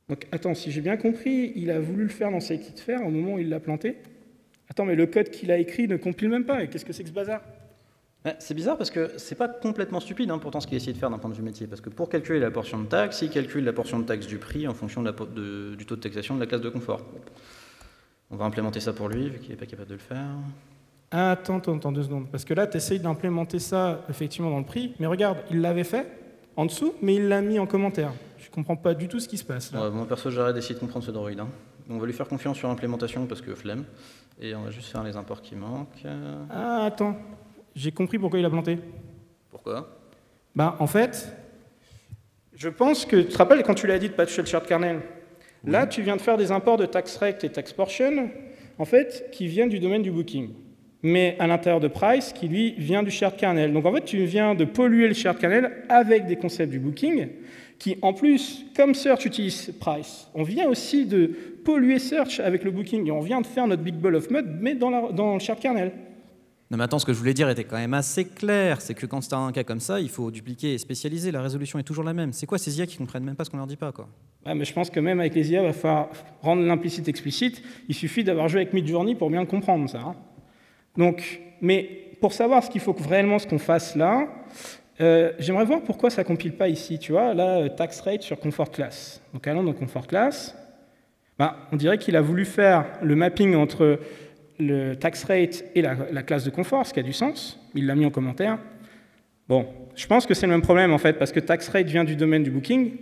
Donc attends, si j'ai bien compris, il a voulu le faire dans Selected Fair au moment où il l'a planté. Attends, mais le code qu'il a écrit ne compile même pas. Et qu'est-ce que c'est que ce bazar? Ouais, c'est bizarre parce que c'est pas complètement stupide pourtant ce qu'il a essayé de faire d'un point de vue métier. Parce que pour calculer la portion de taxe, il calcule la portion de taxe du prix en fonction du taux de taxation de la classe de confort. On va implémenter ça pour lui, vu qu'il n'est pas capable de le faire. Attends 2 secondes. Parce que là, tu essayes d'implémenter ça effectivement dans le prix. Mais regarde, il l'avait fait en dessous, mais il l'a mis en commentaire. Je comprends pas du tout ce qui se passe là. Ouais, moi perso, j'arrête d'essayer de comprendre ce droïde. On va lui faire confiance sur l'implémentation parce que flemme. Et on va juste faire les imports qui manquent. Ah, attends. J'ai compris pourquoi il a planté. Pourquoi? Bah, en fait, je pense que, tu te rappelles quand tu l'as dit de patcher le shared kernel? Oui. Là, tu viens de faire des imports de tax rect et tax portion, en fait, qui viennent du domaine du booking. Mais à l'intérieur de price, qui lui vient du shared kernel. Donc en fait, tu viens de polluer le shared kernel avec des concepts du booking, qui en plus, comme search utilise price, on vient aussi de polluer search avec le booking, et on vient de faire notre big ball of mud, mais dans le shared kernel. Non mais attends, ce que je voulais dire était quand même assez clair, c'est que quand c'est un cas comme ça, il faut dupliquer et spécialiser, la résolution est toujours la même. C'est quoi ces IA qui comprennent même pas ce qu'on leur dit pas, quoi? Ouais, mais je pense que même avec les IA, il va falloir rendre l'implicite explicite, il suffit d'avoir joué avec Midjourney pour bien le comprendre, ça. Donc, mais pour savoir ce qu'il faut réellement ce qu'on fasse là, j'aimerais voir pourquoi ça ne compile pas ici, tu vois, là, tax rate sur comfort class. Donc allons dans comfort class, bah, on dirait qu'il a voulu faire le mapping entre le tax rate et la classe de confort, ce qui a du sens. Il l'a mis en commentaire. Bon, je pense que c'est le même problème, en fait, parce que tax rate vient du domaine du booking,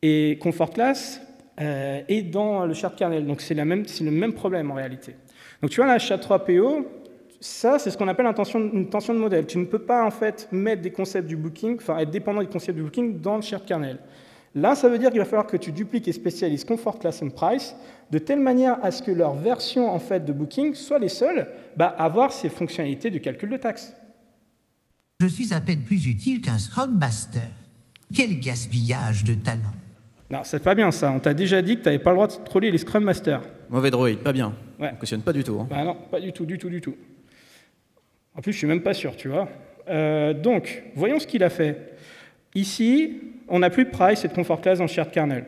et comfort class est dans le shared kernel. Donc c'est le même problème, en réalité. Donc tu vois, là, Chat3PO, ça, c'est ce qu'on appelle une tension de modèle. Tu ne peux pas, en fait, mettre des concepts du booking, enfin, être dépendant des concepts du booking dans le shared kernel. Là, ça veut dire qu'il va falloir que tu dupliques et spécialises Comfort Class and Price de telle manière à ce que leur version en fait, de Booking soit les seules à avoir ces fonctionnalités de calcul de taxes. Je suis à peine plus utile qu'un Scrum Master. Quel gaspillage de talent. Non, c'est pas bien ça. On t'a déjà dit que tu n'avais pas le droit de troller les Scrum Masters. Mauvais droïde, pas bien. Ouais. On cautionne pas du tout. Bah non, pas du tout. En plus, je suis même pas sûr, tu vois. Donc, voyons ce qu'il a fait. Ici, on n'a plus de price et de comfort class dans le shared kernel.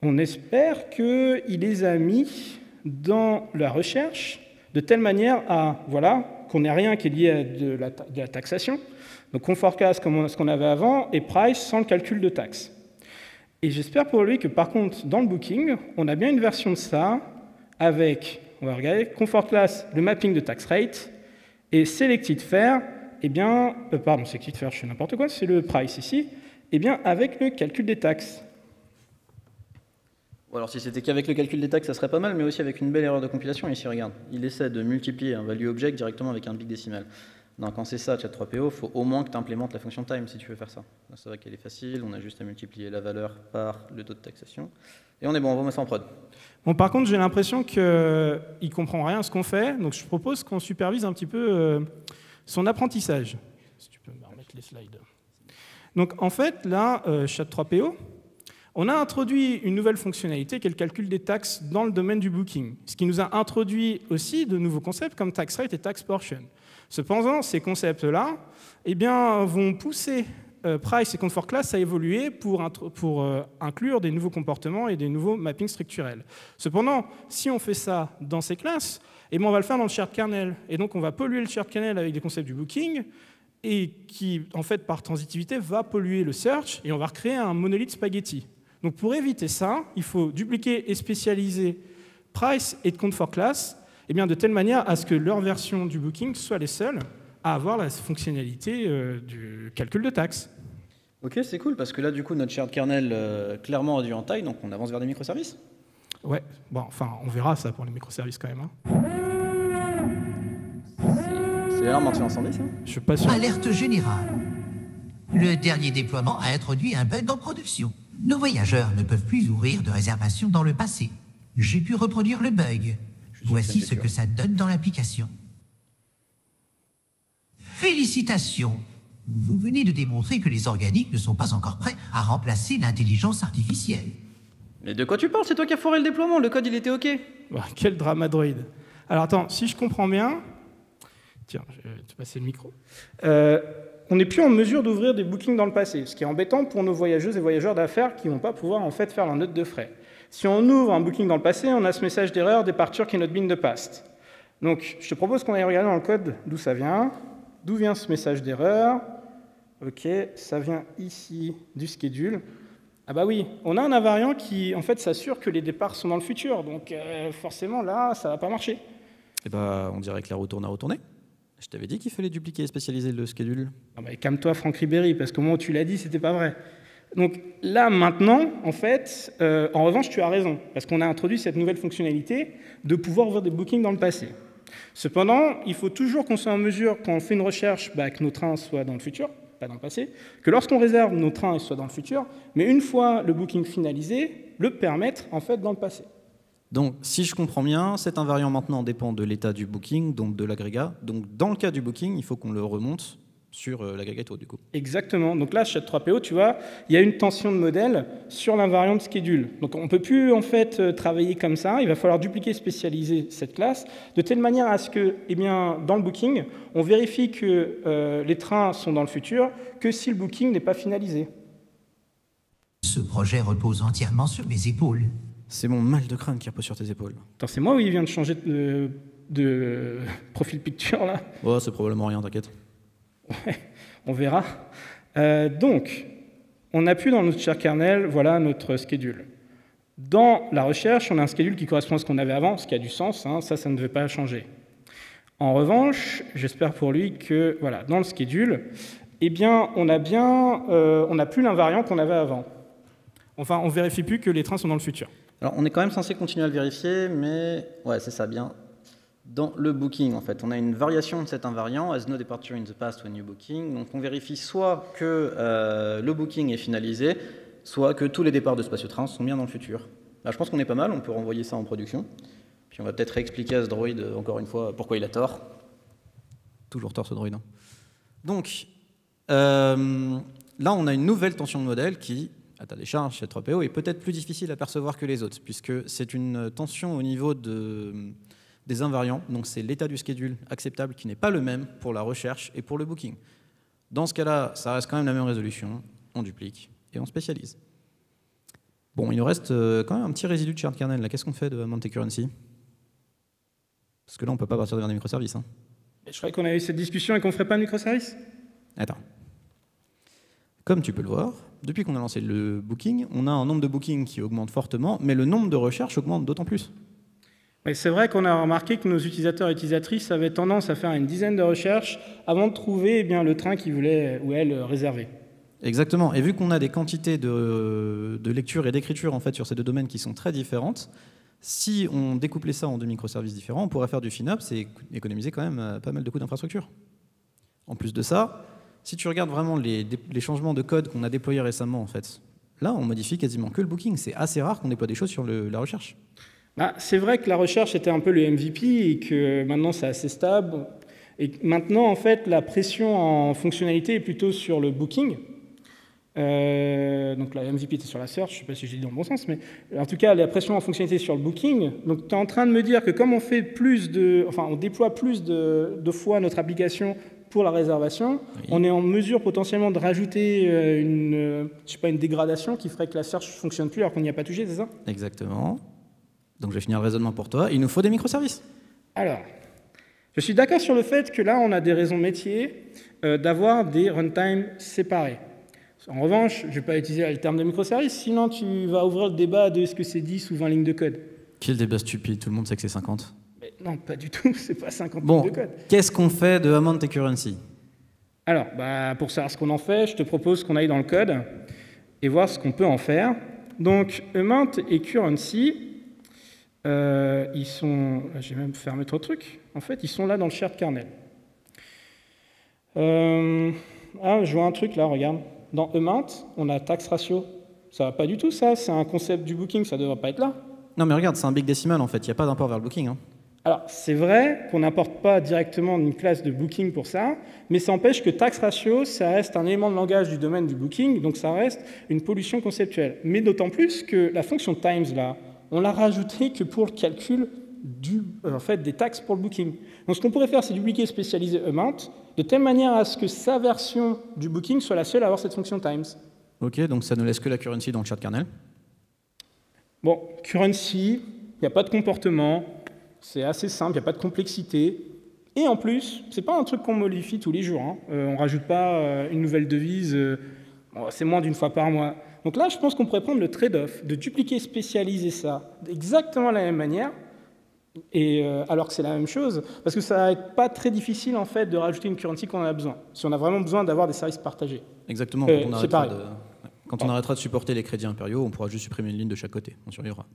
On espère qu'il les a mis dans la recherche de telle manière à, voilà, qu'on n'ait rien qui est lié à de la taxation. Donc comfort class comme ce qu'on avait avant et price sans le calcul de taxes. Et j'espère pour lui que par contre, dans le booking, on a bien une version de ça avec, on va regarder, comfort class, le mapping de tax rate et selected fair. Eh bien, selected fair, je fais n'importe quoi, c'est le price ici, eh bien, avec le calcul des taxes. Ou alors, si c'était qu'avec le calcul des taxes, ça serait pas mal, mais aussi avec une belle erreur de compilation. Ici, regarde, il essaie de multiplier un value object directement avec un big décimal. Donc, quand c'est ça, Chat3PO, il faut au moins que tu implémentes la fonction time si tu veux faire ça. Là, c'est vrai qu'elle est facile, on a juste à multiplier la valeur par le taux de taxation. Et on est bon, on va mettre ça en prod. Bon, par contre, j'ai l'impression qu'il ne comprend rien à ce qu'on fait, donc je propose qu'on supervise un petit peu son apprentissage. Si tu peux me remettre les slides. Donc en fait, là, Chat3PO, on a introduit une nouvelle fonctionnalité qui est le calcul des taxes dans le domaine du booking, ce qui nous a introduit aussi de nouveaux concepts comme tax rate et tax portion. Cependant, ces concepts-là eh bien, vont pousser price et comfort class à évoluer pour inclure des nouveaux comportements et des nouveaux mappings structurels. Cependant, si on fait ça dans ces classes, eh bien, on va le faire dans le shared kernel. Et donc, on va polluer le shared kernel avec des concepts du booking et qui, en fait, par transitivité, va polluer le search et on va recréer un monolithe spaghetti. Donc pour éviter ça, il faut dupliquer et spécialiser price et compte for class, et bien de telle manière à ce que leur version du booking soit les seules à avoir la fonctionnalité du calcul de taxes. Ok, c'est cool, parce que là, du coup, notre shared kernel clairement réduit en taille, donc on avance vers des microservices. Ouais, bon, enfin, on verra ça pour les microservices quand même. Hein. C'est l'alarme anti-incendie, ça? Je suis pas sûr. Alerte générale. Le dernier déploiement a introduit un bug en production. Nos voyageurs ne peuvent plus ouvrir de réservation dans le passé. J'ai pu reproduire le bug. Voici ce que ça donne dans l'application. Félicitations! Vous venez de démontrer que les organiques ne sont pas encore prêts à remplacer l'intelligence artificielle. Mais de quoi tu parles? C'est toi qui as foiré le déploiement, le code il était ok. Bah, quel drama droïde. Alors attends, si je comprends bien... Tiens, je vais te passer le micro. On n'est plus en mesure d'ouvrir des bookings dans le passé, ce qui est embêtant pour nos voyageuses et voyageurs d'affaires qui ne vont pas pouvoir en fait faire leur note de frais. Si on ouvre un booking dans le passé, on a ce message d'erreur departure qui est not been the past. Donc, je te propose qu'on aille regarder dans le code d'où ça vient. D'où vient ce message d'erreur? Ok, ça vient ici du schedule. Ah bah oui, on a un invariant qui, en fait, s'assure que les départs sont dans le futur. Donc, forcément, là, ça ne va pas marcher. Eh bah, on dirait que la roue tourne à retourner. Je t'avais dit qu'il fallait dupliquer et spécialiser le schedule. Ah bah, calme-toi, Franck Ribéry, parce qu'au moment où tu l'as dit, c'était pas vrai. Donc là, maintenant, en fait, en revanche, tu as raison, parce qu'on a introduit cette nouvelle fonctionnalité de pouvoir ouvrir des bookings dans le passé. Cependant, il faut toujours qu'on soit en mesure, quand on fait une recherche, que nos trains soient dans le futur, pas dans le passé, que lorsqu'on réserve nos trains, ils soient dans le futur, mais une fois le booking finalisé, le permettre, en fait, dans le passé. Donc, si je comprends bien, cet invariant maintenant dépend de l'état du booking, donc de l'agrégat. Donc, dans le cas du booking, il faut qu'on le remonte sur l'aggregator, du coup. Exactement. Donc là, chez 3PO, tu vois, il y a une tension de modèle sur l'invariant de schedule. Donc on ne peut plus, en fait, travailler comme ça. Il va falloir dupliquer, spécialiser cette classe, de telle manière à ce que, eh bien, dans le booking, on vérifie que les trains sont dans le futur, que si le booking n'est pas finalisé. Ce projet repose entièrement sur mes épaules. C'est mon mal de crâne qui repose sur tes épaules. Attends, c'est moi ou il vient de changer de profil picture, là? Oh, c'est probablement rien, t'inquiète. Ouais, on verra. Donc, on a pu dans notre shared kernel, voilà notre schedule. Dans la recherche, on a un schedule qui correspond à ce qu'on avait avant, ce qui a du sens, hein, ça ne devait pas changer. En revanche, j'espère pour lui que, voilà, dans le schedule, eh bien, on n'a plus l'invariant qu'on avait avant. Enfin, on ne vérifie plus que les trains sont dans le futur. Alors, on est quand même censé continuer à le vérifier, mais ouais, c'est ça, bien. Dans le booking, en fait, on a une variation de cet invariant, as no departure in the past when you booking. Donc, on vérifie soit que le booking est finalisé, soit que tous les départs de spatio-train sont bien dans le futur. Là, je pense qu'on est pas mal, on peut renvoyer ça en production. Puis on va peut-être réexpliquer à ce droïde, encore une fois, pourquoi il a tort. Toujours tort, ce droïde. Hein. Donc, là, on a une nouvelle tension de modèle qui, à ta décharge chez 3PO, est peut-être plus difficile à percevoir que les autres, puisque c'est une tension au niveau des invariants, donc c'est l'état du schedule acceptable qui n'est pas le même pour la recherche et pour le booking. Dans ce cas-là, ça reste quand même la même résolution, on duplique et on spécialise. Bon, il nous reste quand même un petit résidu de shared kernel, là. Qu'est-ce qu'on fait de Monte Currency? Parce que là, on ne peut pas partir vers des microservices. Hein. Je croyais qu'on avait eu cette discussion et qu'on ne ferait pas de microservice. Attends. Comme tu peux le voir, depuis qu'on a lancé le booking, on a un nombre de bookings qui augmente fortement, mais le nombre de recherches augmente d'autant plus. Mais c'est vrai qu'on a remarqué que nos utilisateurs et utilisatrices avaient tendance à faire une dizaine de recherches avant de trouver eh bien, le train qu'ils voulaient ou elles réserver. Exactement. Et vu qu'on a des quantités de lecture et d'écriture en fait, sur ces deux domaines qui sont très différentes, si on découplait ça en deux microservices différents, on pourrait faire du FinOps et économiser quand même pas mal de coûts d'infrastructure. En plus de ça, si tu regardes vraiment les changements de code qu'on a déployés récemment, en fait, là, on modifie quasiment que le booking. C'est assez rare qu'on déploie des choses sur la recherche. C'est vrai que la recherche était un peu le MVP et que maintenant c'est assez stable. Et maintenant, en fait, la pression en fonctionnalité est plutôt sur le booking. Donc la MVP était sur la search, je ne sais pas si j'ai dit dans le bon sens, mais en tout cas, la pression en fonctionnalité sur le booking. Donc tu es en train de me dire que comme on déploie plus de fois notre application pour la réservation, oui, on est en mesure potentiellement de rajouter une dégradation qui ferait que la search ne fonctionne plus alors qu'on n'y a pas touché, c'est ça? Exactement. Donc je vais finir le raisonnement pour toi. Il nous faut des microservices. Alors, je suis d'accord sur le fait que là, on a des raisons métiers d'avoir des runtimes séparés. En revanche, je ne vais pas utiliser le terme de microservice, sinon tu vas ouvrir le débat de est-ce que c'est 10 ou 20 lignes de code. Quel débat stupide, tout le monde sait que c'est 50. Mais non, pas du tout, c'est pas 50 Bon, lignes de code. qu'est-ce qu'on fait de amount et currency? Alors, pour savoir ce qu'on en fait, je te propose qu'on aille dans le code et voir ce qu'on peut en faire. Donc, amount et currency, ils sont... J'ai même fermé trop de trucs. En fait, ils sont là dans le shared kernel. Je vois un truc là, regarde. Dans amount, on a tax ratio. Ça va pas du tout, ça. C'est un concept du booking, ça devrait pas être là. Non, mais regarde, c'est un big decimal en fait. Il n'y a pas d'import vers le booking. Hein. Alors, c'est vrai qu'on n'importe pas directement une classe de booking pour ça, mais ça empêche que tax ratio, ça reste un élément de langage du domaine du booking, donc ça reste une pollution conceptuelle. Mais d'autant plus que la fonction times, là, on l'a rajoutée que pour le calcul des taxes pour le booking. Donc, ce qu'on pourrait faire, c'est dupliquer spécialiser amount, de telle manière à ce que sa version du booking soit la seule à avoir cette fonction times. Ok, donc ça ne laisse que la currency dans le shared kernel. Bon, currency, il n'y a pas de comportement. C'est assez simple, il n'y a pas de complexité. Et en plus, ce n'est pas un truc qu'on modifie tous les jours. Hein. On ne rajoute pas une nouvelle devise, c'est moins d'une fois par mois. Donc là, je pense qu'on pourrait prendre le trade-off de dupliquer, spécialiser ça exactement de la même manière, et, alors que c'est la même chose, parce que ça va être pas très difficile en fait de rajouter une currency quand on en a besoin, si on a vraiment besoin d'avoir des services partagés. Exactement, quand on arrêtera de supporter les crédits impériaux, on pourra juste supprimer une ligne de chaque côté, on survivra.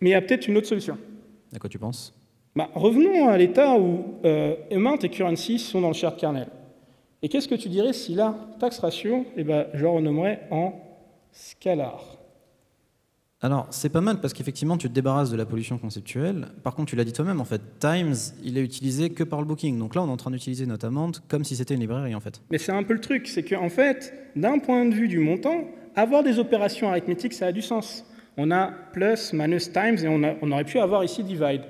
Mais il y a peut-être une autre solution. À quoi tu penses? Revenons à l'état où amount et currency sont dans le shared kernel. Et qu'est-ce que tu dirais si là, tax ratio, je le renommerais en scalar? Alors, c'est pas mal parce qu'effectivement, tu te débarrasses de la pollution conceptuelle. Par contre, tu l'as dit toi-même, en fait, times, il est utilisé que par le booking. Donc là, on est en train d'utiliser notre amount comme si c'était une librairie, en fait. Mais c'est un peu le truc, c'est qu'en fait, d'un point de vue du montant, avoir des opérations arithmétiques, ça a du sens. On a plus, minus, times, et on aurait pu avoir ici divide.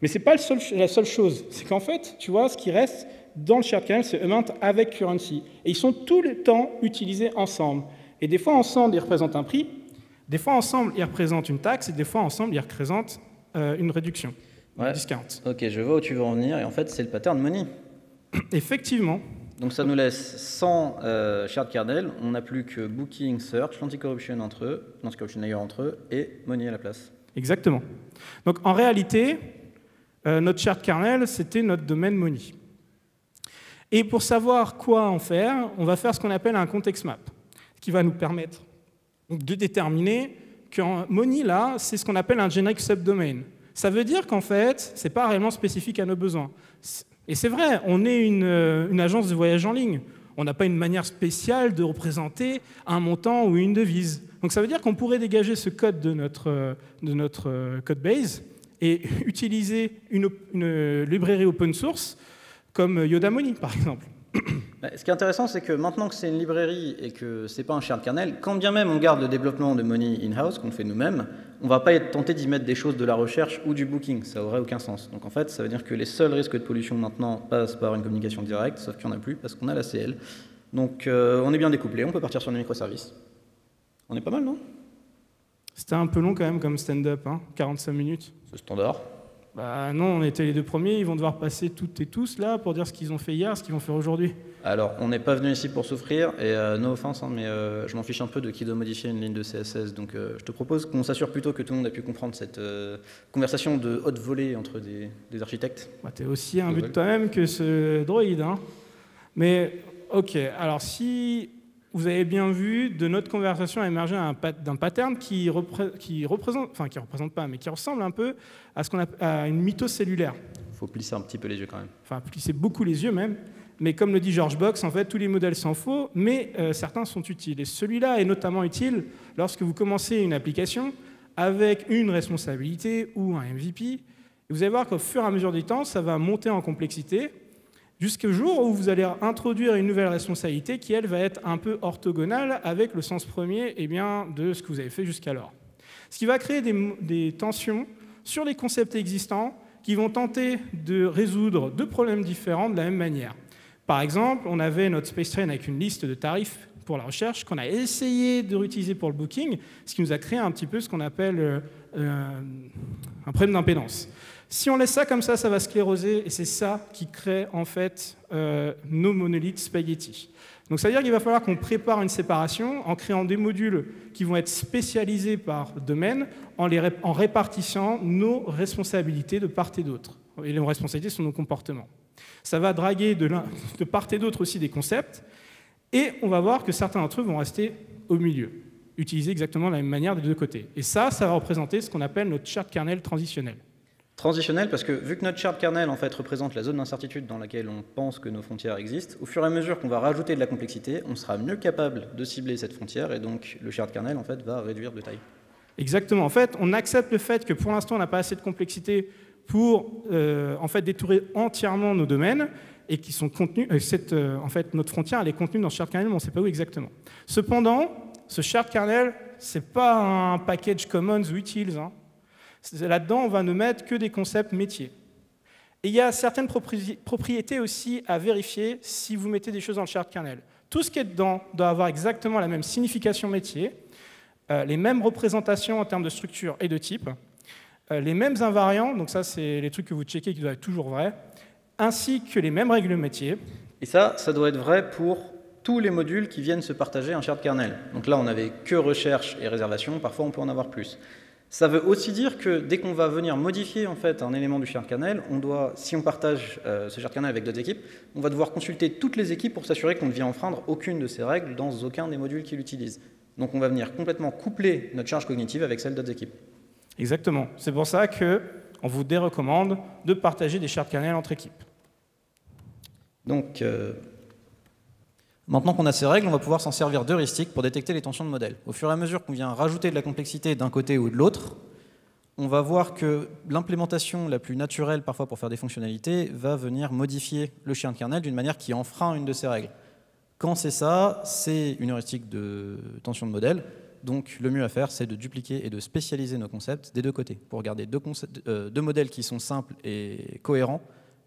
Mais ce n'est pas la seule chose. C'est qu'en fait, tu vois, ce qui reste dans le shared kernel, c'est amount avec currency. Et ils sont tout le temps utilisés ensemble. Et des fois, ensemble, ils représentent un prix. Des fois, ensemble, ils représentent une taxe. Et des fois, ensemble, ils représentent une réduction, un discount. Ok, je vois où tu veux en venir. Et en fait, c'est le pattern money. Effectivement. Donc ça nous laisse sans shared kernel. On n'a plus que booking, search, l'anti-corruption layer entre eux, et money à la place. Exactement. Donc en réalité, notre shared kernel, c'était notre domaine money. Et pour savoir quoi en faire, on va faire ce qu'on appelle un context map, qui va nous permettre de déterminer qu'en money, là, c'est ce qu'on appelle un generic subdomain. Ça veut dire qu'en fait, ce n'est pas réellement spécifique à nos besoins. Et c'est vrai, on est une agence de voyage en ligne. On n'a pas une manière spéciale de représenter un montant ou une devise. Donc ça veut dire qu'on pourrait dégager ce code de notre code base et utiliser une librairie open source comme Yoda Money, par exemple. Ce qui est intéressant, c'est que maintenant que c'est une librairie et que ce n'est pas un shared kernel, quand bien même on garde le développement de Money in-house, qu'on fait nous-mêmes, on ne va pas être tenté d'y mettre des choses de la recherche ou du booking. Ça n'aurait aucun sens. Donc en fait, ça veut dire que les seuls risques de pollution maintenant passent par une communication directe, sauf qu'il n'y en a plus parce qu'on a la CL. Donc on est bien découplé, on peut partir sur des microservices. On est pas mal, non? C'était un peu long quand même comme stand-up, hein, 45 minutes. C'est standard. Non, on était les deux premiers, ils vont devoir passer toutes et tous là pour dire ce qu'ils ont fait hier, ce qu'ils vont faire aujourd'hui. Alors, on n'est pas venu ici pour souffrir, et no offense, hein, mais je m'en fiche un peu de qui doit modifier une ligne de CSS, donc je te propose qu'on s'assure plutôt que tout le monde a pu comprendre cette conversation de haute volée entre des architectes. T'es aussi un but de toi-même que ce droïde, hein. Mais, ok, alors si vous avez bien vu, de notre conversation a émergé d'un pattern qui représente pas, mais qui ressemble un peu à ce qu'on appelle une mitose cellulaire. Il faut plisser un petit peu les yeux quand même. Enfin, plisser beaucoup les yeux même. Mais comme le dit George Box, en fait, tous les modèles sont faux, mais certains sont utiles. Et celui-là est notamment utile lorsque vous commencez une application avec une responsabilité ou un MVP. Et vous allez voir qu'au fur et à mesure du temps, ça va monter en complexité, jusqu'au jour où vous allez introduire une nouvelle responsabilité qui, elle, va être un peu orthogonale avec le sens premier de ce que vous avez fait jusqu'alors. Ce qui va créer des tensions sur les concepts existants qui vont tenter de résoudre deux problèmes différents de la même manière. Par exemple, on avait notre space train avec une liste de tarifs pour la recherche, qu'on a essayé de réutiliser pour le booking, ce qui nous a créé un petit peu ce qu'on appelle un problème d'impédance. Si on laisse ça comme ça va scléroser, et c'est ça qui crée en fait nos monolithes spaghetti. Donc ça veut dire qu'il va falloir qu'on prépare une séparation en créant des modules qui vont être spécialisés par domaine, en répartissant nos responsabilités de part et d'autre. Et les responsabilités sont nos comportements. Ça va draguer de part et d'autre aussi des concepts, et on va voir que certains d'entre eux vont rester au milieu, utiliser exactement de la même manière des deux côtés. Et ça va représenter ce qu'on appelle notre shared kernel transitionnel. Transitionnel parce que vu que notre shared kernel en fait représente la zone d'incertitude dans laquelle on pense que nos frontières existent, au fur et à mesure qu'on va rajouter de la complexité, on sera mieux capable de cibler cette frontière et donc le shared kernel en fait va réduire de taille. Exactement. En fait, on accepte le fait que pour l'instant on n'a pas assez de complexité pour en fait détourer entièrement nos domaines et qui sont contenus. En fait, notre frontière elle est contenue dans ce shared kernel, mais on ne sait pas où exactement. Cependant, ce shared kernel, c'est pas un package commons ou utils. Là-dedans, on va ne mettre que des concepts métiers. Et il y a certaines propriétés aussi à vérifier si vous mettez des choses dans le shared kernel. Tout ce qui est dedans doit avoir exactement la même signification métier, les mêmes représentations en termes de structure et de type, les mêmes invariants, donc ça c'est les trucs que vous checkez qui doivent être toujours vrais, ainsi que les mêmes règles métiers. Et ça doit être vrai pour tous les modules qui viennent se partager un shared kernel. Donc là, on n'avait que recherche et réservation, parfois on peut en avoir plus. Ça veut aussi dire que dès qu'on va venir modifier en fait, un élément du shared kernel, si on partage ce shared kernel avec d'autres équipes, on va devoir consulter toutes les équipes pour s'assurer qu'on ne vient enfreindre aucune de ces règles dans aucun des modules qui l'utilisent. Donc on va venir complètement coupler notre charge cognitive avec celle d'autres équipes. Exactement. C'est pour ça qu'on vous dérecommande de partager des shared kernels entre équipes. Donc, maintenant qu'on a ces règles, on va pouvoir s'en servir d'heuristiques pour détecter les tensions de modèle. Au fur et à mesure qu'on vient rajouter de la complexité d'un côté ou de l'autre, on va voir que l'implémentation la plus naturelle, parfois pour faire des fonctionnalités, va venir modifier le shared kernel d'une manière qui enfreint une de ces règles. Quand c'est ça, c'est une heuristique de tension de modèle. Donc le mieux à faire, c'est de dupliquer et de spécialiser nos concepts des deux côtés, pour garder deux modèles qui sont simples et cohérents,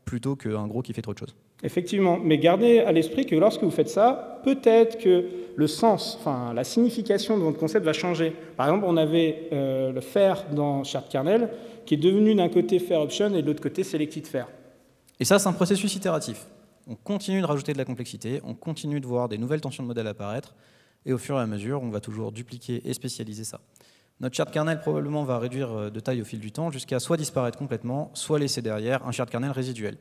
plutôt qu'un gros qui fait trop de choses. Effectivement, mais gardez à l'esprit que lorsque vous faites ça, peut-être que le sens, enfin la signification de votre concept va changer. Par exemple, on avait le fair dans shared kernel, qui est devenu d'un côté fair option et de l'autre côté selected fair. Et ça, c'est un processus itératif. On continue de rajouter de la complexité, on continue de voir des nouvelles tensions de modèle apparaître, et au fur et à mesure, on va toujours dupliquer et spécialiser ça. Notre shared kernel probablement va réduire de taille au fil du temps jusqu'à soit disparaître complètement, soit laisser derrière un shared kernel résiduel.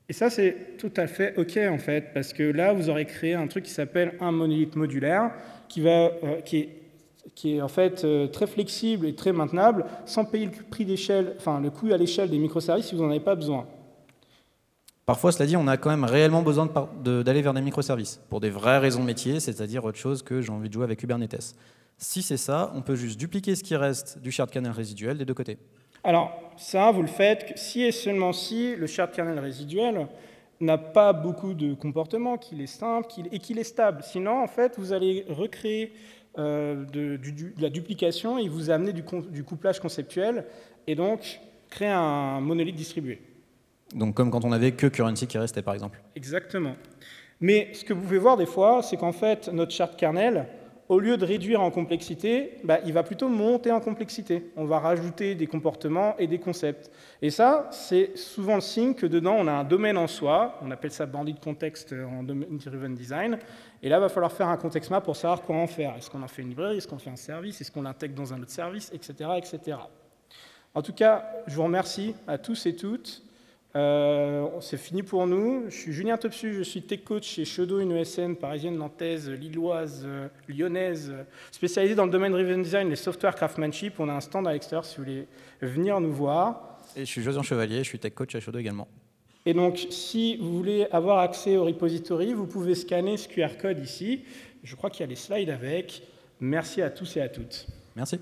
Et ça, c'est tout à fait OK, en fait, parce que là, vous aurez créé un truc qui s'appelle un monolithe modulaire, qui est en fait très flexible et très maintenable, sans payer le prix d'échelle, enfin le coût à l'échelle des microservices si vous n'en avez pas besoin. Parfois, cela dit, on a quand même réellement besoin d'aller vers des microservices, pour des vraies raisons métiers, c'est-à-dire autre chose que j'ai envie de jouer avec Kubernetes. Si c'est ça, on peut juste dupliquer ce qui reste du shared kernel résiduel des deux côtés. Alors, ça, vous le faites si et seulement si le shared kernel résiduel n'a pas beaucoup de comportements, qu'il est simple et qu'il est stable. Sinon, en fait, vous allez recréer de la duplication et vous amener du couplage conceptuel et donc créer un monolithe distribué. Donc comme quand on avait que currency qui restait, par exemple. Exactement. Mais ce que vous pouvez voir des fois, c'est qu'en fait, notre shared kernel, au lieu de réduire en complexité, il va plutôt monter en complexité. On va rajouter des comportements et des concepts. Et ça, c'est souvent le signe que dedans, on a un domaine en soi. On appelle ça bandit de contexte en domain-driven design. Et là, il va falloir faire un context map pour savoir quoi en faire. Est-ce qu'on en fait une librairie? Est-ce qu'on fait un service? Est-ce qu'on l'intègre dans un autre service? Etc., etc. En tout cas, je vous remercie à tous et toutes. C'est fini pour nous. Je suis Julien Topsu, je suis tech coach chez Shodo, une ESN parisienne, nantaise, lilloise, lyonnaise, spécialisée dans le domaine driven design, les software craftsmanship. On a un stand à l'extérieur si vous voulez venir nous voir. Et je suis Josian Chevalier, je suis tech coach à Shodo également. Et donc, si vous voulez avoir accès au repository, vous pouvez scanner ce QR code ici. Je crois qu'il y a les slides avec. Merci à tous et à toutes. Merci.